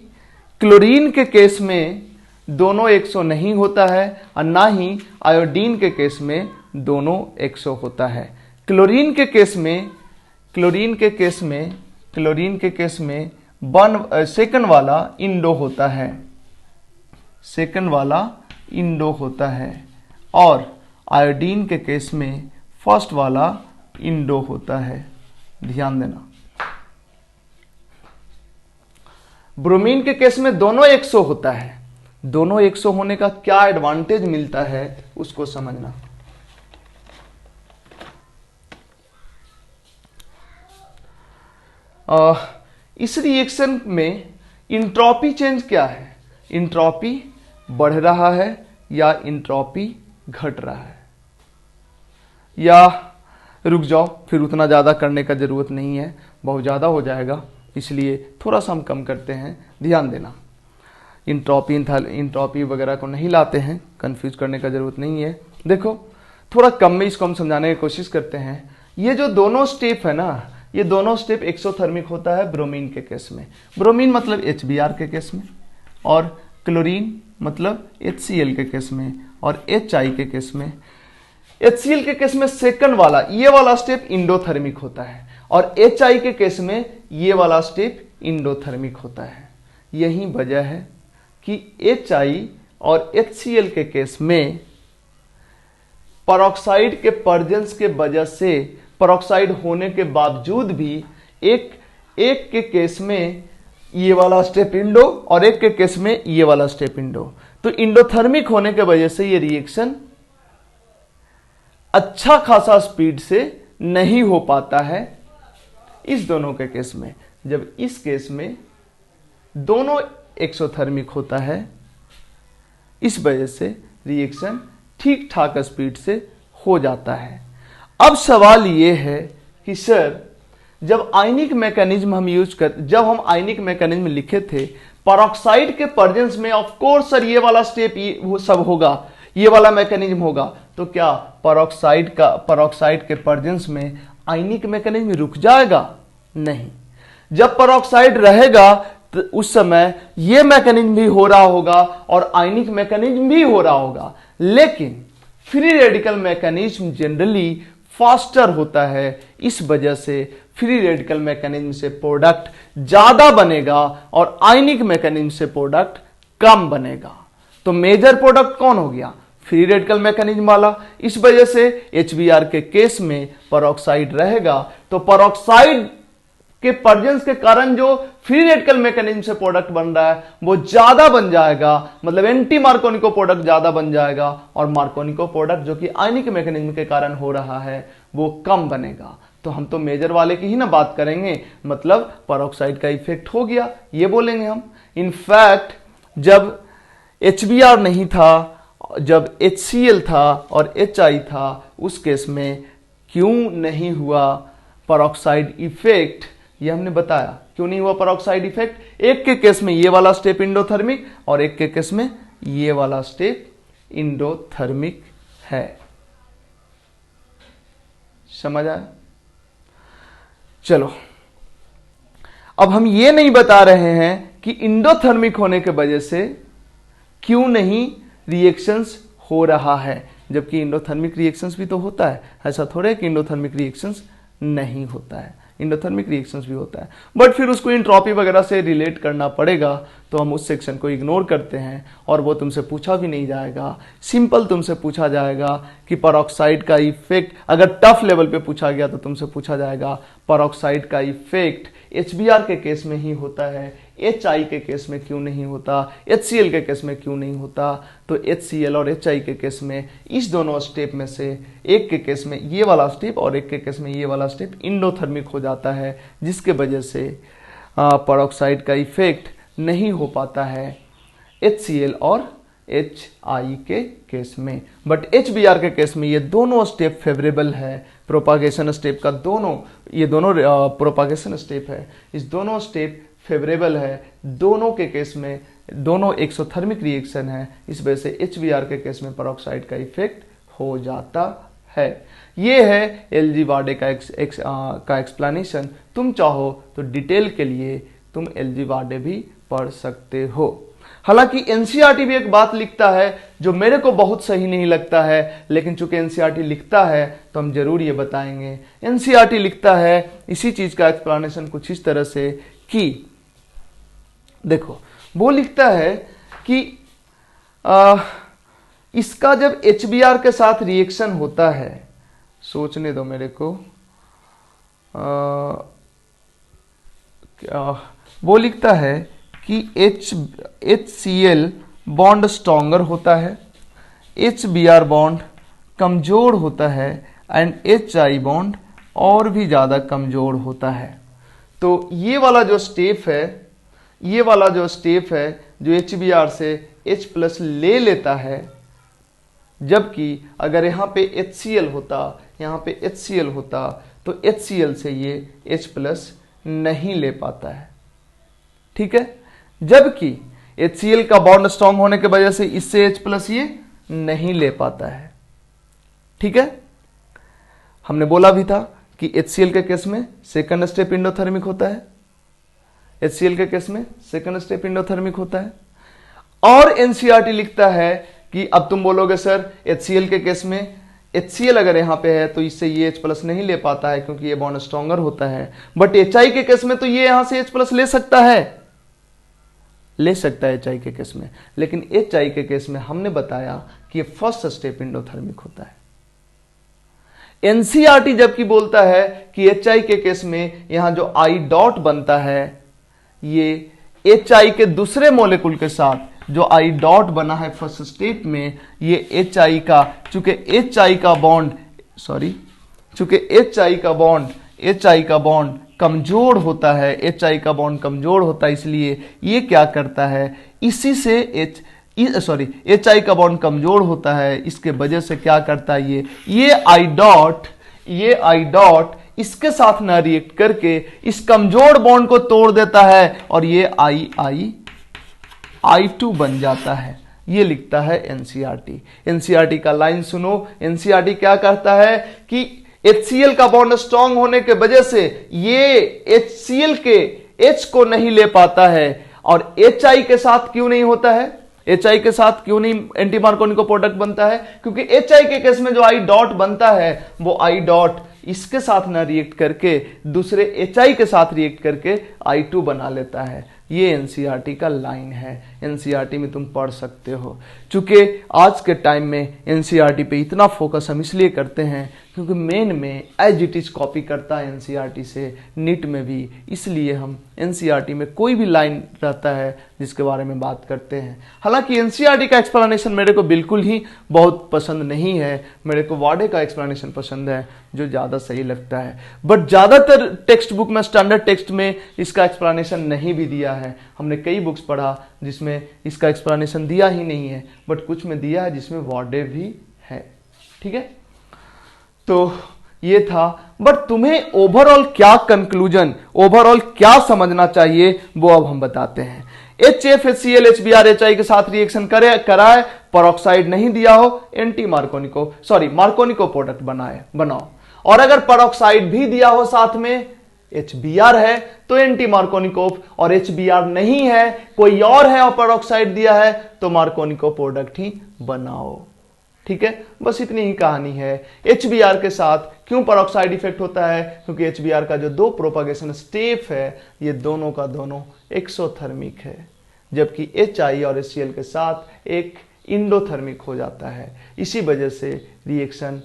Speaker 1: क्लोरीन के केस में दोनों एक्सो नहीं होता है और ना ही आयोडीन के केस में दोनों एक्सो होता है। क्लोरीन के केस में सेकंड वाला इंडो होता है, और आयोडीन के केस में फर्स्ट वाला इंडो होता है। ध्यान देना, ब्रोमीन के केस में दोनों एक्सो होता है, दोनों एक्सो होने का क्या एडवांटेज मिलता है उसको समझना। इस रिएक्शन में इंट्रोपी चेंज क्या है, इंट्रोपी बढ़ रहा है या इंट्रोपी घट रहा है, या रुक जाओ, फिर उतना ज्यादा करने का जरूरत नहीं है, बहुत ज्यादा हो जाएगा, इसलिए थोड़ा सा हम कम करते हैं। ध्यान देना, इंट्रोपी वगैरह को नहीं लाते हैं, कंफ्यूज करने का जरूरत नहीं है। देखो थोड़ा कम में इसको हम समझाने की कोशिश करते हैं। ये जो दोनों स्टेप है ना, ये दोनों स्टेप एक्सोथर्मिक होता है ब्रोमीन के केस में, ब्रोमीन मतलब HBr के केस में, और क्लोरीन मतलब HCl के केस में, और HI के केस में। HCl के केस में सेकंड वाला ये वाला स्टेप इंडोथर्मिक होता है, और HI के केस में ये वाला स्टेप इंडोथर्मिक होता है। यही वजह है कि HI और HCl के केस में पेरोक्साइड के पर्जेंस के वजह से, पेरोक्साइड होने के बावजूद भी एक के केस में ये वाला स्टेप इंडो और एक के केस में ये वाला स्टेप इंडो, तो इंडोथर्मिक होने के वजह से ये रिएक्शन अच्छा खासा स्पीड से नहीं हो पाता है इस दोनों के केस में। जब इस केस में दोनों एक्सोथर्मिक होता है, इस वजह से रिएक्शन ठीक ठाक स्पीड से हो जाता है। अब सवाल ये है कि सर जब आयनिक मैकेनिज्म जब हम आयनिक मैकेनिज्म लिखे थे, पेरोक्साइड के प्रेजेंस में ऑफ कोर्स सर ये वाला स्टेप वो सब होगा, ये वाला मैकेनिज्म होगा, तो क्या पेरोक्साइड के प्रेजेंस में आयनिक मैकेनिज्म रुक जाएगा? नहीं, जब पेरोक्साइड रहेगा तो उस समय ये मैकेनिज्म भी हो रहा होगा और आयनिक मैकेनिज्म भी हो रहा होगा, लेकिन free radical mechanism generally faster होता है, इस वजह से फ्री रेडिकल मैकेनिज्म से प्रोडक्ट ज्यादा बनेगा और आयनिक मैकेनिज्म से प्रोडक्ट कम बनेगा। तो मेजर प्रोडक्ट कौन हो गया? फ्री रेडिकल मैकेनिज्म वाला। इस वजह से HBr के केस में पेरोक्साइड रहेगा, तो पेरोक्साइड के प्रेजेंस के कारण जो फ्री रेडिकल मैकेनिज्म से प्रोडक्ट बन रहा है वो ज्यादा बन जाएगा, मतलब एंटी मार्कोनिको प्रोडक्ट ज्यादा बन जाएगा, और मार्कोनिको प्रोडक्ट जो कि आयनिक मैकेनिज्म के कारण हो रहा है वो कम बनेगा। तो हम तो मेजर वाले की ही ना बात करेंगे, मतलब पेरोक्साइड का इफेक्ट हो गया ये बोलेंगे हम। इनफैक्ट जब HBr नहीं था, जब HCl था और HI था, उस केस में क्यों नहीं हुआ पेरोक्साइड इफेक्ट, ये हमने बताया क्यों नहीं हुआ पेरोक्साइड इफेक्ट। एक के केस में ये वाला स्टेप इंडोथर्मिक और एक के केस में ये वाला स्टेप इंडोथर्मिक है। समझ आया? चलो, अब हम ये नहीं बता रहे हैं कि इंडोथर्मिक होने के वजह से क्यों नहीं रिएक्शंस हो रहा है, जबकि इंडोथर्मिक रिएक्शंस भी तो होता है। ऐसा थोड़ा है कि इंडोथर्मिक रिएक्शंस नहीं होता है, इंडोथर्मिक रिएक्शंस भी होता है, बट फिर उसको एंट्रोपी वगैरह से रिलेट करना पड़ेगा, तो हम उस सेक्शन को इग्नोर करते हैं और वो तुमसे पूछा भी नहीं जाएगा। सिंपल तुमसे पूछा जाएगा कि परऑक्साइड का इफेक्ट, अगर टफ लेवल पे पूछा गया तो तुमसे पूछा जाएगा परऑक्साइड का इफेक्ट HBr के केस में ही होता है, HI के केस में क्यों नहीं होता, HCl के केस में क्यों नहीं होता। तो HCl और HI के केस में इस दोनों स्टेप में से एक के केस में ये वाला स्टेप और एक के केस में ये वाला स्टेप इंडोथर्मिक हो जाता है, जिसके वजह से परऑक्साइड का इफेक्ट नहीं हो पाता है HCl और HI के केस में। बट HBr के केस में ये दोनों स्टेप फेवरेबल है। प्रोपागेशन स्टेप का ये दोनों प्रोपागेशन स्टेप है, इस दोनों स्टेप फेवरेबल है। दोनों के केस में दोनों एक्सोथर्मिक रिएक्शन है, इस वजह से HBr के केस में परऑक्साइड का इफेक्ट हो जाता है। ये है LG वार्डे का एक्सप्लेनेशन। तुम चाहो तो डिटेल के लिए तुम LG वार्डे भी पढ़ सकते हो। हालांकि एनसीईआरटी भी एक बात लिखता है जो मेरे को बहुत सही नहीं लगता है, लेकिन चूंकि एनसीईआरटी लिखता है तो हम जरूर ये बताएंगे। एनसीईआरटी लिखता है इसी चीज का एक्सप्लेनेशन कुछ इस तरह से कि देखो, वो लिखता है कि इसका जब HBr के साथ रिएक्शन होता है, सोचने दो मेरे को, वो लिखता है कि HCl बॉन्ड स्ट्रॉन्गर होता है, HBr बॉन्ड कमजोर होता है एंड HI बॉन्ड और भी ज्यादा कमजोर होता है। तो ये वाला जो स्टेप है, जो HBr से H+ ले लेता है, जबकि अगर यहाँ पे HCl होता तो HCl से ये H+ नहीं ले पाता है। ठीक है, जबकि HCl का बॉन्ड स्ट्रॉन्ग होने की वजह से इससे H+ ये नहीं ले पाता है। ठीक है, हमने बोला भी था कि HCl के केस में सेकंड स्टेप इंडोथर्मिक होता है, HCl के केस में सेकंड स्टेप इंडोथर्मिक होता है। और एनसीईआरटी लिखता है कि अब तुम बोलोगे सर HCl के केस में HCl अगर यहां पे है तो इससे ये H+ नहीं ले पाता है क्योंकि ये बॉन्ड स्ट्रॉन्गर होता है, बट HI के केस में तो ये यहां से H+ ले सकता है HI के केस में। लेकिन HI के केस में हमने बताया कि ये फर्स्ट स्टेप इंडोथर्मिक होता है। एनसीईआरटी जबकि बोलता है कि HI के केस में यहां जो I डॉट बनता है, ये HI के दूसरे मॉलिक्यूल के साथ जो I डॉट बना है फर्स्ट स्टेप में, ये HI का चूंकि HI का बॉन्ड कमजोर होता है, HI का बॉन्ड कमजोर होता है, इसलिए ये क्या करता है, इसी से HI का बॉन्ड कमजोर होता है, इसके वजह से क्या करता है, ये I डॉट इसके साथ ना रिएक्ट करके इस कमजोर बॉन्ड को तोड़ देता है और ये I2 बन जाता है। ये लिखता है एनसीईआरटी का लाइन सुनो। एनसीईआरटी क्या कहता है कि HCl का बॉन्ड स्ट्रॉन्ग होने के वजह से ये HCl के H को नहीं ले पाता है, और HI के साथ क्यों नहीं होता है, HI के साथ क्यों नहीं एंटी मार्कोनिको प्रोडक्ट बनता है, क्योंकि HI के केस में जो I डॉट बनता है वो I डॉट इसके साथ ना रिएक्ट करके दूसरे HI के साथ रिएक्ट करके I2 बना लेता है। ये एनसीईआरटी का लाइन है, एनसीईआरटी में तुम पढ़ सकते हो। चूंकि आज के टाइम में एनसीईआरटी पे इतना फोकस हम इसलिए करते हैं क्योंकि मेन में एज इट इज कॉपी करता है एनसीईआरटी से, नीट में भी, इसलिए हम एनसीईआरटी में कोई भी लाइन रहता है जिसके बारे में बात करते हैं। हालांकि एनसीईआरटी का एक्सप्लेनेशन मेरे को बिल्कुल ही बहुत पसंद नहीं है, मेरे को वार्डे का एक्सप्लेनेशन पसंद है जो ज़्यादा सही लगता है। बट ज़्यादातर टेक्स्ट बुक में, स्टैंडर्ड टेक्स्ट में इसका एक्सप्लेनेशन नहीं भी दिया है। हमने कई बुक्स पढ़ा जिसमें इसका एक्सप्लेनेशन दिया ही नहीं है, बट कुछ में दिया है जिसमें वार्डे भी है। ठीक है, तो ये था। बट तुम्हें ओवरऑल क्या कंक्लूजन, ओवरऑल क्या समझना चाहिए वो अब हम बताते हैं। HFHCl HBr HI के साथ रिएक्शन कराए, परऑक्साइड नहीं दिया हो, मार्कोनिको प्रोडक्ट बनाओ। और अगर परऑक्साइड भी दिया हो साथ में, HBr है तो एंटी मार्कोनिकोव, और HBr नहीं है कोई और है और परऑक्साइड दिया है तो मार्कोनिको प्रोडक्ट ही बनाओ। ठीक है, बस इतनी ही कहानी है। HBr के साथ क्यों परऑक्साइड इफेक्ट होता है, क्योंकि HBr का जो दो प्रोपागेशन स्टेप है ये दोनों का दोनों एक्सोथर्मिक है, जबकि HI और HCl के साथ एक इंडोथर्मिक हो जाता है। इसी वजह से रिएक्शन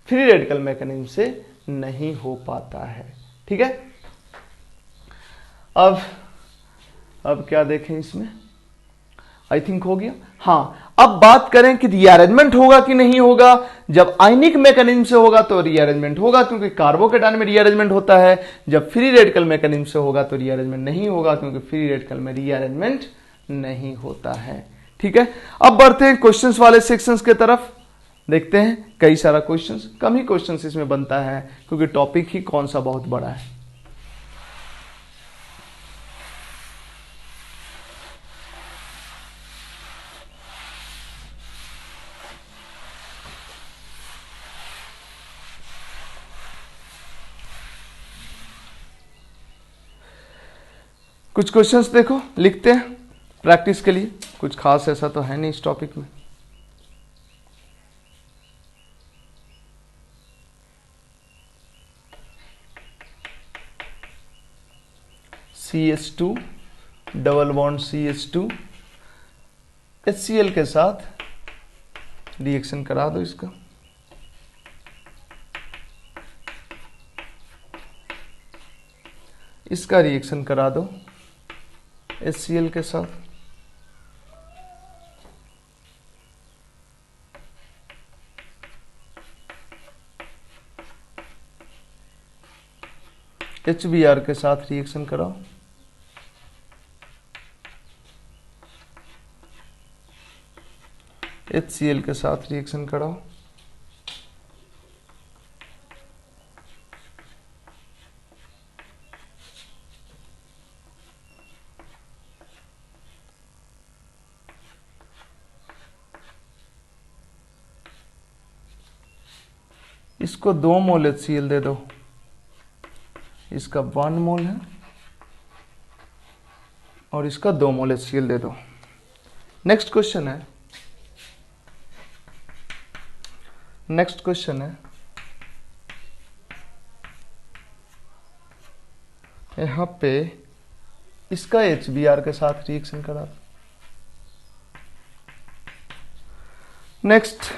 Speaker 1: फ्री रेडिकल मैकेनिज्म से नहीं हो पाता है। ठीक है, अब क्या देखें इसमें, आई थिंक हो गया। हाँ, अब बात करें कि रीअरेंजमेंट होगा कि नहीं होगा। जब आयनिक मैकेनिज्म से होगा तो रीअरेंजमेंट होगा, क्योंकि कार्बोकेटायन में रीअरेंजमेंट होता है। जब फ्री रेडिकल मैकेनिज्म से होगा तो रीअरेंजमेंट नहीं होगा, क्योंकि फ्री रेडिकल में रीअरेंजमेंट नहीं होता है। ठीक है, अब बढ़ते हैं क्वेश्चंस वाले सेक्शंस के तरफ। देखते हैं कई सारा क्वेश्चंस, कम ही क्वेश्चंस इसमें बनता है क्योंकि टॉपिक ही कौन सा बहुत बड़ा है। कुछ क्वेश्चंस देखो, लिखते हैं प्रैक्टिस के लिए। कुछ खास ऐसा तो है नहीं इस टॉपिक में। CH2 double bond CH2 HCl के साथ रिएक्शन करा दो इसका। इसका रिएक्शन करा दो HCl के साथ। HBr के साथ रिएक्शन कराओ। HCl के साथ रिएक्शन कराओ। इसको 2 मोल HCl दे दो, इसका 1 मोल है, और इसका 2 मोल HCl दे दो। नेक्स्ट क्वेश्चन है, यहां पे इसका HBr के साथ रिएक्शन करा दो। नेक्स्ट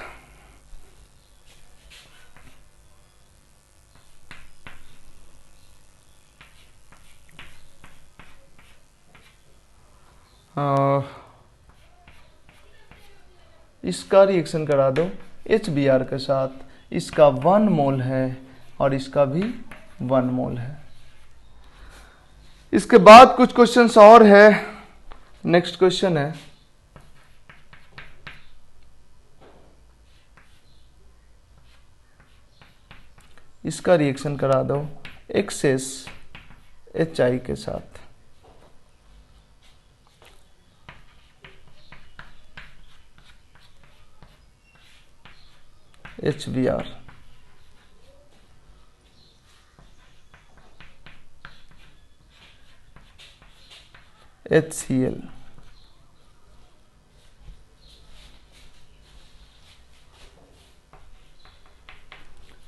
Speaker 1: इसका रिएक्शन करा दो HBr के साथ। इसका 1 मोल है और इसका भी 1 मोल है। इसके बाद कुछ क्वेश्चंस और है। नेक्स्ट क्वेश्चन है, इसका रिएक्शन करा दो एक्सेस HI के साथ। HBr HCl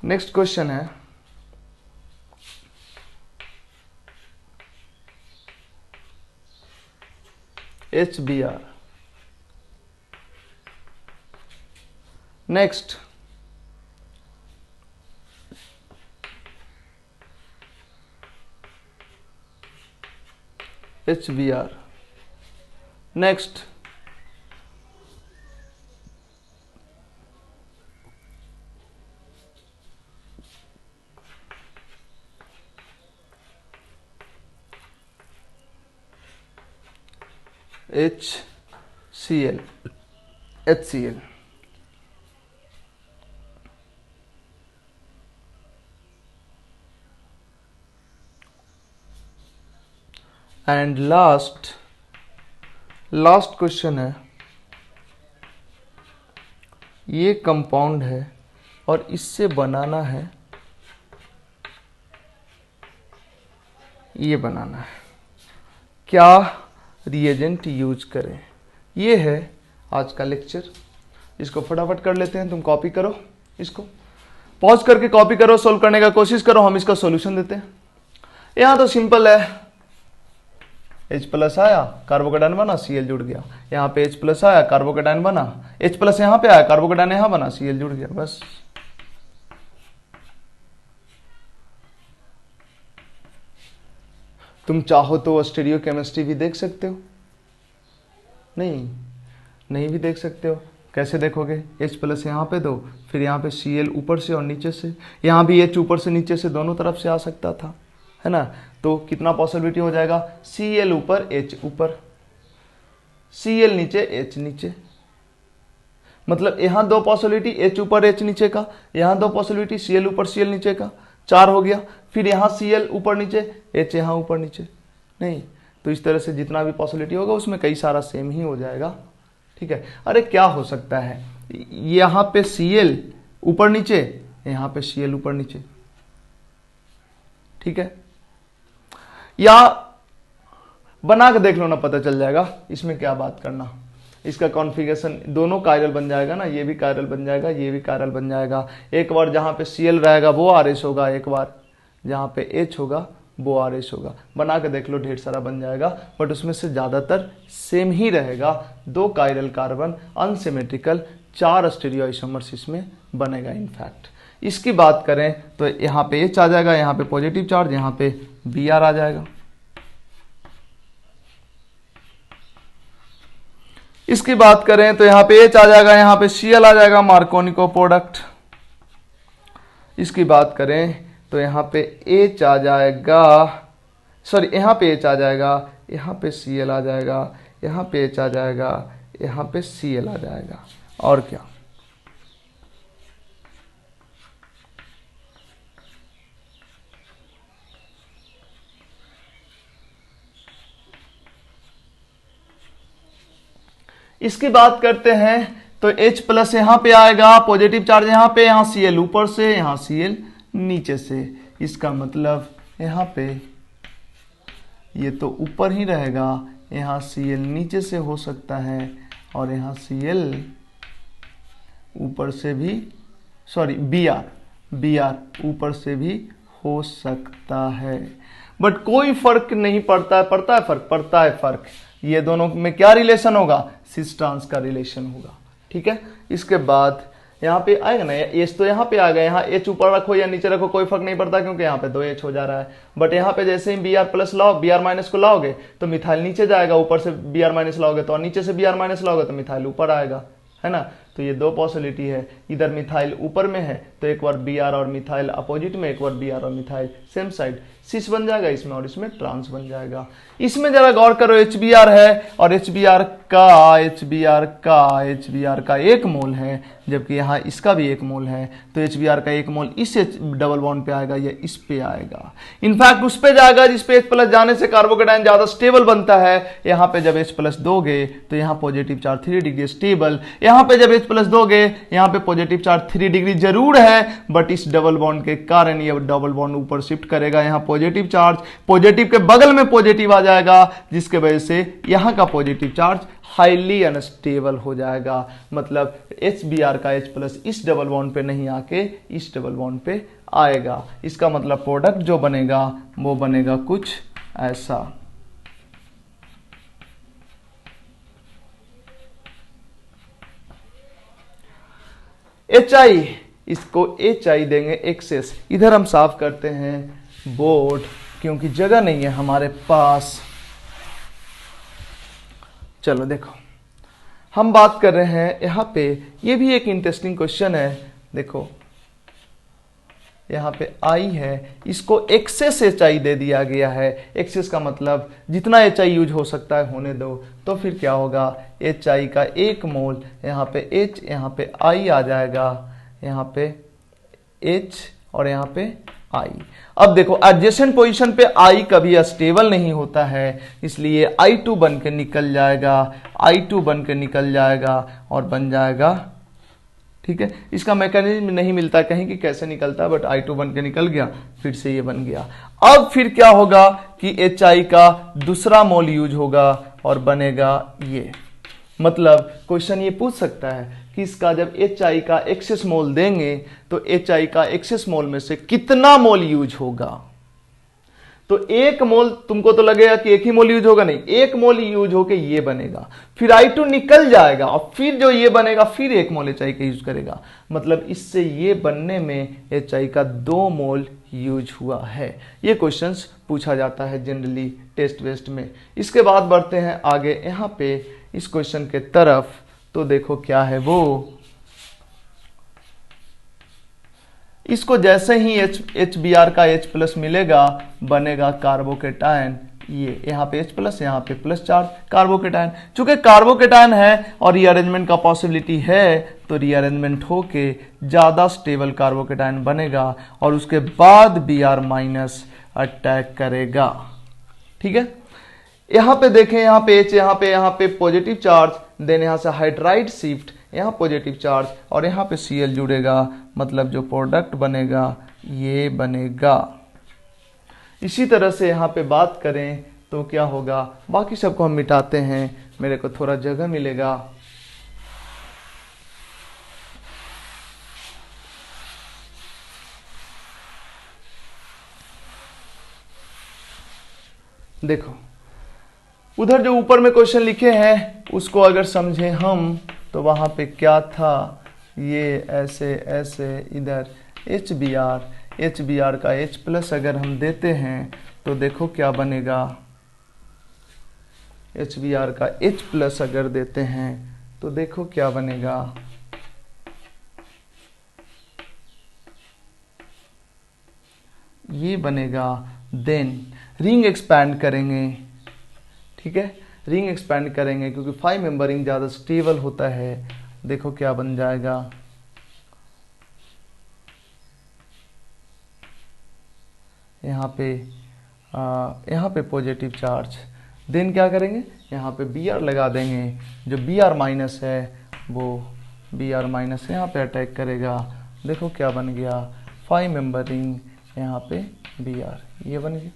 Speaker 1: नेक्स्ट क्वेश्चन है, HBr। Next HBr। Next HCl HCl। And last question है, ये कंपाउंड है और इससे बनाना है, ये बनाना है, क्या रिएजेंट यूज करें। ये है आज का लेक्चर। इसको फटाफट कर लेते हैं। तुम कॉपी करो, इसको पॉज करके कॉपी करो, सोल्व करने का कोशिश करो, हम इसका सॉल्यूशन देते हैं। यहां तो सिंपल है, H प्लस आया, कार्बोकेटाइन बना, Cl जुड़ गया। यहाँ पे H प्लस आया, कार्बोकेटाइन बना, H प्लस यहाँ पे आया, कार्बोकेटाइन यहाँ बना, Cl जुड़ गया, बस। तुम चाहो तो स्टीरियो केमिस्ट्री भी देख सकते हो, नहीं भी देख सकते हो। कैसे देखोगे? H प्लस यहाँ पे दो, फिर यहाँ पे Cl ऊपर से और नीचे से, यहाँ भी H ऊपर से नीचे से दोनों तरफ से आ सकता था, है ना। तो कितना पॉसिबिलिटी हो जाएगा? Cl ऊपर H ऊपर, Cl नीचे H नीचे, मतलब यहाँ दो पॉसिबिलिटी H ऊपर H नीचे का, यहाँ दो पॉसिबिलिटी Cl ऊपर Cl नीचे का, 4 हो गया। फिर यहाँ Cl ऊपर नीचे, H यहाँ ऊपर नीचे, नहीं। तो इस तरह से जितना भी पॉसिबिलिटी होगा उसमें कई सारा सेम ही हो जाएगा, ठीक है। अरे क्या हो सकता है, यहाँ पे Cl ऊपर नीचे, यहाँ पे Cl ऊपर नीचे, ठीक है। या बना के देख लो ना, पता चल जाएगा। इसमें क्या बात करना, इसका कॉन्फ़िगरेशन दोनों कायरल बन जाएगा ना, ये भी कायरल बन जाएगा, ये भी कायरल बन जाएगा। एक बार जहाँ पे Cl रहेगा वो RH होगा, एक बार जहाँ पे H होगा वो RH होगा। बना के देख लो, ढेर सारा बन जाएगा, बट उसमें से ज़्यादातर सेम ही रहेगा। 2 chiral carbon unsymmetrical, 4 stereo isomers इसमें बनेगा इनफैक्ट। इसकी बात करें तो यहाँ पे H आ जाएगा, यहाँ पे पॉजिटिव चार्ज, यहाँ पे Br आ जाएगा। इसकी बात करें तो यहाँ पे H आ जाएगा, यहाँ पे Cl आ जाएगा, मार्कोनिको प्रोडक्ट। इसकी बात करें तो यहाँ पे H आ जाएगा, सॉरी यहाँ पे H आ जाएगा, यहाँ पे Cl आ जाएगा, यहाँ पे H आ जाएगा, यहाँ पे Cl आ जाएगा, और क्या। इसकी बात करते हैं तो H प्लस यहाँ पे आएगा, पॉजिटिव चार्ज यहाँ पे, यहाँ Cl ऊपर से, यहाँ Cl नीचे से। इसका मतलब यहाँ पे ये तो ऊपर ही रहेगा, यहाँ Cl नीचे से हो सकता है, और यहाँ Cl ऊपर से भी, सॉरी Br ऊपर से भी हो सकता है। बट कोई फर्क नहीं पड़ता है, पड़ता है फर्क। ये दोनों में क्या रिलेशन होगा? सिस ट्रांस का रिलेशन होगा, ठीक है। इसके बाद यहाँ पे आएगा ना H, तो यहाँ पे आ गया, यहाँ H ऊपर रखो या नीचे रखो कोई फर्क नहीं पड़ता, क्योंकि यहाँ पे 2H हो जा रहा है। बट यहाँ पे जैसे ही Br प्लस लाओ, Br माइनस को लाओगे तो मिथाइल नीचे जाएगा, ऊपर से Br माइनस लाओगे तो, और नीचे से Br माइनस लाओगे तो मिथाइल ऊपर आएगा, है ना। तो ये 2 पॉसिबिलिटी है, इधर मिथाइल ऊपर में है तो एक बार Br और मिथाइल अपोजिट में, एक बार Br और मिथाइल सेम साइड, सिस बन जाएगा इसमें, और इसमें ट्रांस बन जाएगा। इसमें जरा गौर करो, HBr है और HBr का 1 मोल है, जबकि यहाँ इसका भी 1 मोल है। तो HBr का 1 मोल इस डबल बॉन्ड पे आएगा या इस पे आएगा, इनफैक्ट उस पे जाएगा जिस पे H प्लस जाने से कार्बोकेटाइन ज्यादा स्टेबल बनता है। यहाँ पे जब H प्लस दोगे तो यहाँ पॉजिटिव चार्ज 3 डिग्री स्टेबल, यहाँ पे जब H प्लस दोगे यहाँ पे पॉजिटिव चार्ज 3 डिग्री जरूर है, बट इस डबल बॉन्ड के कारण ये डबल बॉन्ड ऊपर शिफ्ट करेगा। यहाँ पॉजिटिव चार्ज, पॉजिटिव के बगल में पॉजिटिव आ जाएगा, जिसके वजह से यहाँ का पॉजिटिव चार्ज हाईली अनस्टेबल हो जाएगा। मतलब HBr का H प्लस इस डबल बॉन्ड पे नहीं आके इस डबल बॉन्ड पे आएगा। इसका मतलब प्रोडक्ट जो बनेगा वो बनेगा कुछ ऐसा। HI, इसको HI देंगे एक्सेस। इधर हम साफ करते हैं बोर्ड, क्योंकि जगह नहीं है हमारे पास। चलो देखो, हम बात कर रहे हैं यहाँ पे, ये भी एक इंटरेस्टिंग क्वेश्चन है। देखो यहाँ पे I है, इसको एक्सेस HI दे दिया गया है। एक्सेस का मतलब जितना HI यूज हो सकता है होने दो। तो फिर क्या होगा, HI का 1 मोल, यहाँ पे H, यहाँ पे I आ जाएगा, यहाँ पे H और यहाँ पे I। अब देखो एडजेसेंट पोजीशन पे I कभी स्टेबल नहीं होता है, इसलिए I2 बन के निकल जाएगा, I2 बन के निकल जाएगा और बन जाएगा, ठीक है। इसका मैकेनिज्म नहीं मिलता कहीं कि कैसे निकलता है, बट I2 बन के निकल गया, फिर से ये बन गया। अब फिर क्या होगा कि HI का दूसरा मोल यूज होगा और बनेगा ये। मतलब क्वेश्चन ये पूछ सकता है कि इसका जब HI का एक्सेस मोल देंगे तो HI का एक्सेस मोल में से कितना मोल यूज होगा। तो एक मोल, तुमको तो लगेगा कि एक ही मोल यूज होगा, नहीं, एक मोल यूज होके ये बनेगा, फिर I2 निकल जाएगा और फिर जो ये बनेगा फिर एक मोल HI का यूज करेगा, मतलब इससे ये बनने में HI का 2 मोल यूज हुआ है। ये क्वेश्चंस पूछा जाता है जनरली टेस्ट वेस्ट में। इसके बाद बढ़ते हैं आगे यहाँ पे इस क्वेश्चन के तरफ, तो देखो क्या है वो, इसको जैसे ही HBr का H प्लस मिलेगा बनेगा कार्बोकेटायन, ये यहाँ पे H प्लस, यहाँ पे प्लस चार्ज कार्बोकेटायन। चूंकि कार्बोकेटायन है और रीअरेंजमेंट का पॉसिबिलिटी है तो रीअरेंजमेंट होके ज्यादा स्टेबल कार्बोकेटायन बनेगा और उसके बाद Br माइनस अटैक करेगा। ठीक है, यहाँ पे देखें, यहाँ पे H, यहाँ पे पॉजिटिव चार्ज, देन यहाँ से हाइड्राइड शिफ्ट, यहाँ पॉजिटिव चार्ज और यहाँ पे Cl जुड़ेगा, मतलब जो प्रोडक्ट बनेगा ये बनेगा। इसी तरह से यहाँ पे बात करें तो क्या होगा, बाकी सबको हम मिटाते हैं, मेरे को थोड़ा जगह मिलेगा। देखो उधर जो ऊपर में क्वेश्चन लिखे हैं उसको अगर समझे हम तो वहां पे क्या था, ये ऐसे ऐसे, इधर HBr का H प्लस अगर हम देते हैं तो देखो क्या बनेगा, HBr का H प्लस अगर देते हैं तो देखो क्या बनेगा, ये बनेगा। देन रिंग एक्सपैंड करेंगे, ठीक है, रिंग एक्सपैंड करेंगे क्योंकि 5 मेंबर रिंग ज़्यादा स्टेबल होता है। देखो क्या बन जाएगा, यहाँ पे पॉजिटिव चार्ज, देन क्या करेंगे, यहाँ पे Br लगा देंगे, जो Br माइनस है वो Br माइनस यहाँ पे अटैक करेगा। देखो क्या बन गया, 5 मेंबर रिंग, यहाँ पे Br, ये बन गया।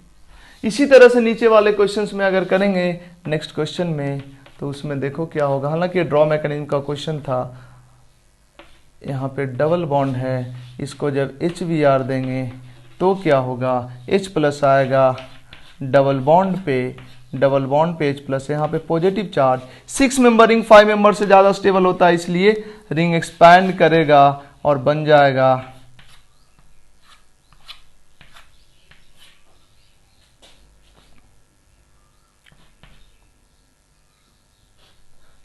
Speaker 1: इसी तरह से नीचे वाले क्वेश्चंस में अगर करेंगे नेक्स्ट क्वेश्चन में तो उसमें देखो क्या होगा, हालांकि ड्रॉ मैकेनिज्म का क्वेश्चन था, यहाँ पे डबल बॉन्ड है, इसको जब HBr देंगे तो क्या होगा, H प्लस आएगा, डबल बॉन्ड पे H प्लस, यहाँ पे positive charge, 6 member ring 5 member से ज़्यादा स्टेबल होता है इसलिए रिंग एक्सपैंड करेगा और बन जाएगा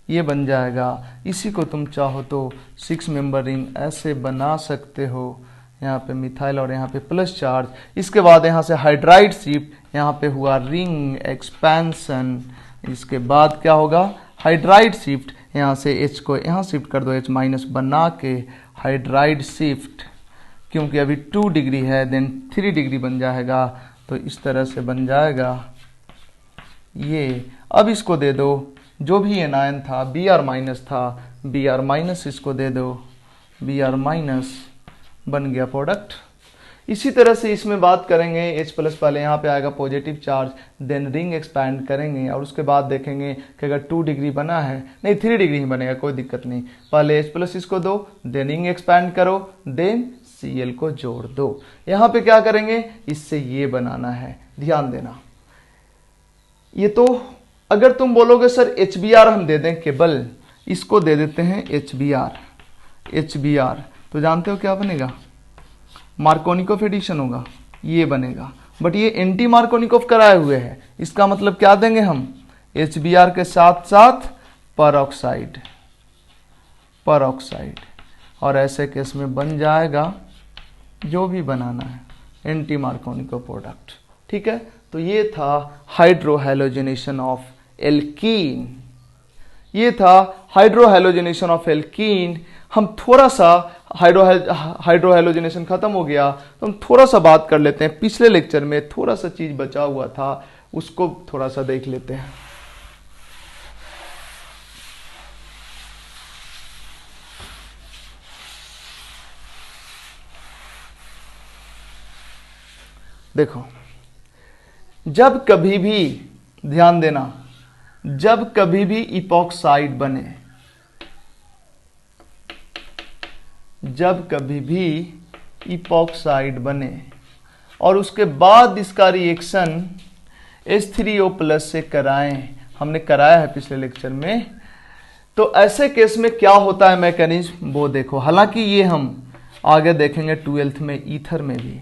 Speaker 1: ये बन जाएगा। इसी को तुम चाहो तो 6 मेंबर रिंग ऐसे बना सकते हो, यहाँ पे मिथाइल और यहाँ पे प्लस चार्ज, इसके बाद यहाँ से हाइड्राइड शिफ्ट, यहाँ पे हुआ रिंग एक्सपेंशन, इसके बाद क्या होगा हाइड्राइड शिफ्ट, यहाँ से H को यहाँ शिफ्ट कर दो, H माइनस बना के हाइड्राइड शिफ्ट, क्योंकि अभी 2 डिग्री है, देन 3 डिग्री बन जाएगा, तो इस तरह से बन जाएगा ये। अब इसको दे दो, जो भी एनायन था Br माइनस था, Br माइनस इसको दे दो, Br माइनस बन गया प्रोडक्ट। इसी तरह से इसमें बात करेंगे H प्लस, पहले यहाँ पे आएगा positive charge, then ring expand करेंगे और उसके बाद देखेंगे कि अगर 2 डिग्री बना है, नहीं 3 डिग्री ही बनेगा, कोई दिक्कत नहीं, पहले H प्लस इसको दो, देन रिंग एक्सपैंड करो, देन Cl को जोड़ दो। यहाँ पे क्या करेंगे, इससे ये बनाना है, ध्यान देना। ये तो अगर तुम बोलोगे सर HBr हम दे दें केवल, इसको दे देते हैं HBr, तो जानते हो क्या बनेगा, मार्कोनिकोव एडिशन होगा, ये बनेगा, बट ये एंटी मार्कोनिकोव कराए हुए हैं, इसका मतलब क्या देंगे हम, HBr के साथ साथ परऑक्साइड, और ऐसे केस में बन जाएगा जो भी बनाना है एंटी मार्कोनिकोव प्रोडक्ट। ठीक है, तो ये था हाइड्रोहैलोजिनेशन ऑफ एल्कीन, ये था हाइड्रोहैलोजिनेशन ऑफ एल्कीन। हम थोड़ा सा हाइड्रोहैलोजिनेशन खत्म हो गया तो हम थोड़ा सा बात कर लेते हैं, पिछले लेक्चर में थोड़ा सा चीज बचा हुआ था उसको थोड़ा सा देख लेते हैं। देखो, जब कभी भी ध्यान देना, जब कभी भी इपॉक्साइड बने, जब कभी भी इपॉक्साइड बने और उसके बाद इसका रिएक्शन H3O+ से कराएं। हमने कराया है पिछले लेक्चर में। तो ऐसे केस में क्या होता है मैकेनिज्म वो देखो। हालांकि ये हम आगे देखेंगे 12th में ईथर में भी।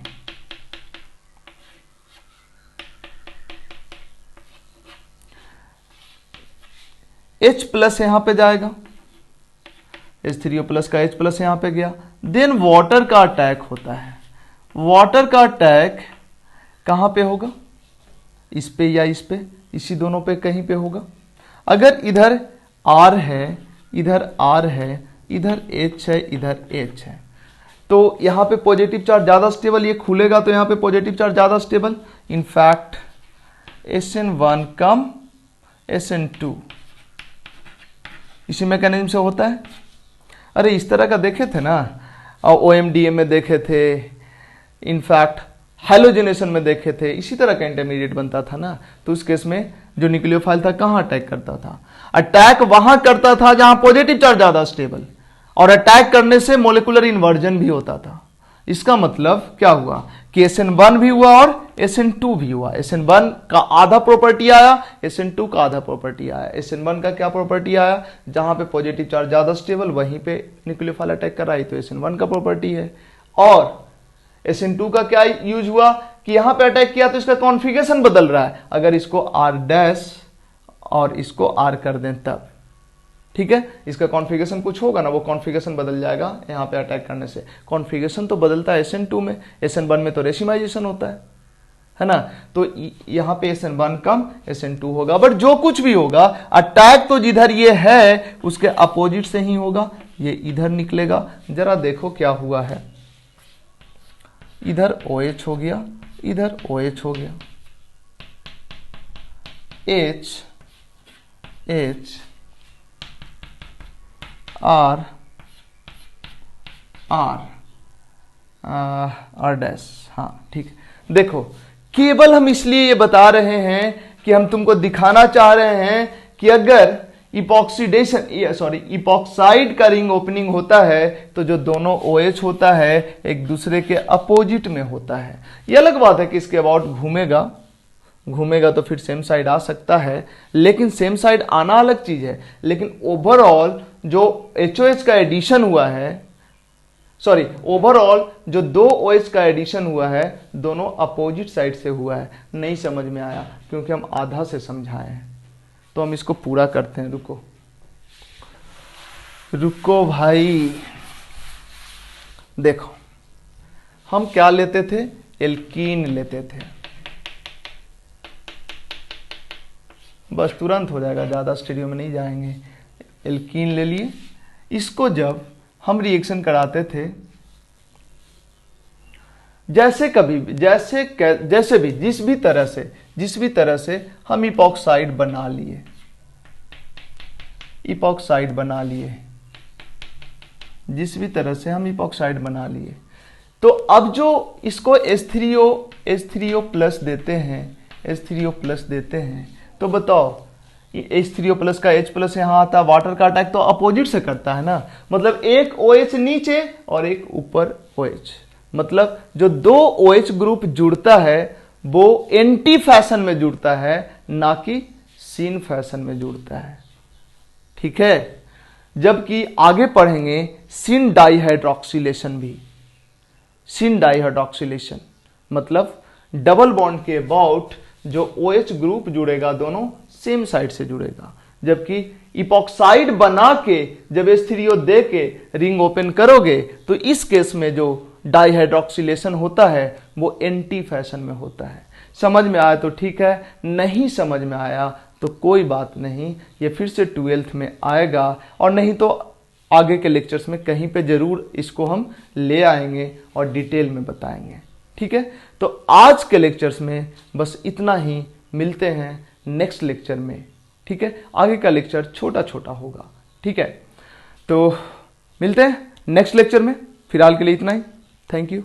Speaker 1: H+ यहां पे जाएगा, H3O+ का H+ यहां पे गया। देन वाटर का अटैक होता है। वाटर का अटैक कहां पे होगा? इस पे या इस पे, इसी दोनों पे कहीं पे होगा। अगर इधर R है, इधर R है, इधर H है, इधर H है, तो यहां पे पॉजिटिव चार्ज ज्यादा स्टेबल, ये खुलेगा तो यहां पे पॉजिटिव चार्ज ज्यादा स्टेबल। इनफैक्ट SN1 कम SN2 इसी मैकेनिज्म से होता है। अरे इस तरह का देखे थे ना, और OMDM में देखे थे, इनफैक्ट हैलोजिनेशन में देखे थे, इसी तरह का इंटरमीडिएट बनता था ना। तो उस केस में जो न्यूक्लियोफाइल था कहां अटैक करता था? अटैक वहां करता था जहां पॉजिटिव चार्ज ज्यादा स्टेबल, और अटैक करने से मोलिकुलर इन्वर्जन भी होता था। इसका मतलब क्या हुआ कि SN1 भी हुआ और SN2 भी हुआ। SN1 का आधा प्रॉपर्टी आया, SN2 का आधा प्रॉपर्टी आया। SN1 का क्या प्रॉपर्टी आया? जहां पे पॉजिटिव चार्ज ज्यादा स्टेबल वहीं पे न्यूक्लियोफाइल अटैक कर रहा है, तो SN1 का प्रॉपर्टी है। और SN2 का क्या यूज हुआ कि यहां पे अटैक किया तो इसका कॉन्फ़िगरेशन बदल रहा है। अगर इसको R' और इसको R कर दें तब, ठीक है, इसका कॉन्फ़िगरेशन कुछ होगा ना, वो कॉन्फ़िगरेशन बदल जाएगा यहां पे अटैक करने से। कॉन्फ़िगरेशन तो बदलता है SN2 में, SN1 में तो रेसिमाइजेशन होता है ना। तो यहां पे SN1 कम SN2 होगा। बट जो कुछ भी होगा, अटैक तो जिधर ये है उसके अपोजिट से ही होगा, ये इधर निकलेगा। जरा देखो क्या हुआ है, इधर OH हो गया, इधर OH हो गया, H R R', हाँ ठीक। देखो केवल हम इसलिए ये बता रहे हैं कि हम तुमको दिखाना चाह रहे हैं कि अगर इपॉक्साइड का रिंग ओपनिंग होता है तो जो दोनों OH होता है एक दूसरे के अपोजिट में होता है। ये अलग बात है कि इसके अबाउट घूमेगा तो फिर सेम साइड आ सकता है, लेकिन सेम साइड आना अलग चीज है। लेकिन ओवरऑल जो HOH का एडिशन हुआ है, ओवरऑल जो दो OH का एडिशन हुआ है दोनों अपोजिट साइड से हुआ है। नहीं समझ में आया क्योंकि हम आधा से समझाए हैं, तो हम इसको पूरा करते हैं। रुको भाई, देखो हम क्या लेते थे? एल्कीन लेते थे। बस तुरंत हो जाएगा, ज्यादा स्टूडियो में नहीं जाएंगे। एल्कीन ले लिए। इसको जब हम रिएक्शन कराते थे, जिस भी तरह से हम इपॉक्साइड बना लिए, तो अब जो इसको H3O+ देते हैं, तो बताओ H3O+ का H+ यहां आता है, वाटर का अटैक तो अपोजिट से करता है ना। मतलब एक OH नीचे और एक ऊपर OH, मतलब जो दो OH ग्रुप जुड़ता है वो एंटी फैशन में जुड़ता है, ना कि सिन फैशन में जुड़ता है। ठीक है, जबकि आगे पढ़ेंगे सिन डाइहाइड्रोक्सिलेशन भी। सिन डाइहाइड्रोक्सिलेशन मतलब डबल बॉन्ड के अबाउट जो OH ग्रुप जुड़ेगा दोनों सेम साइड से जुड़ेगा, जबकि इपॉक्साइड बना के जब H3O दे के रिंग ओपन करोगे तो इस केस में जो डाइहाइड्रोक्सिलेशन होता है वो एंटी फैशन में होता है। समझ में आया तो ठीक है, नहीं समझ में आया तो कोई बात नहीं, ये फिर से 12th में आएगा, और नहीं तो आगे के लेक्चर्स में कहीं पे जरूर इसको हम ले आएंगे और डिटेल में बताएंगे। ठीक है, तो आज के लेक्चर्स में बस इतना ही। मिलते हैं नेक्स्ट लेक्चर में। ठीक है, आगे का लेक्चर छोटा छोटा होगा। ठीक है, तो मिलते हैं नेक्स्ट लेक्चर में। फिलहाल के लिए इतना ही। Thank you.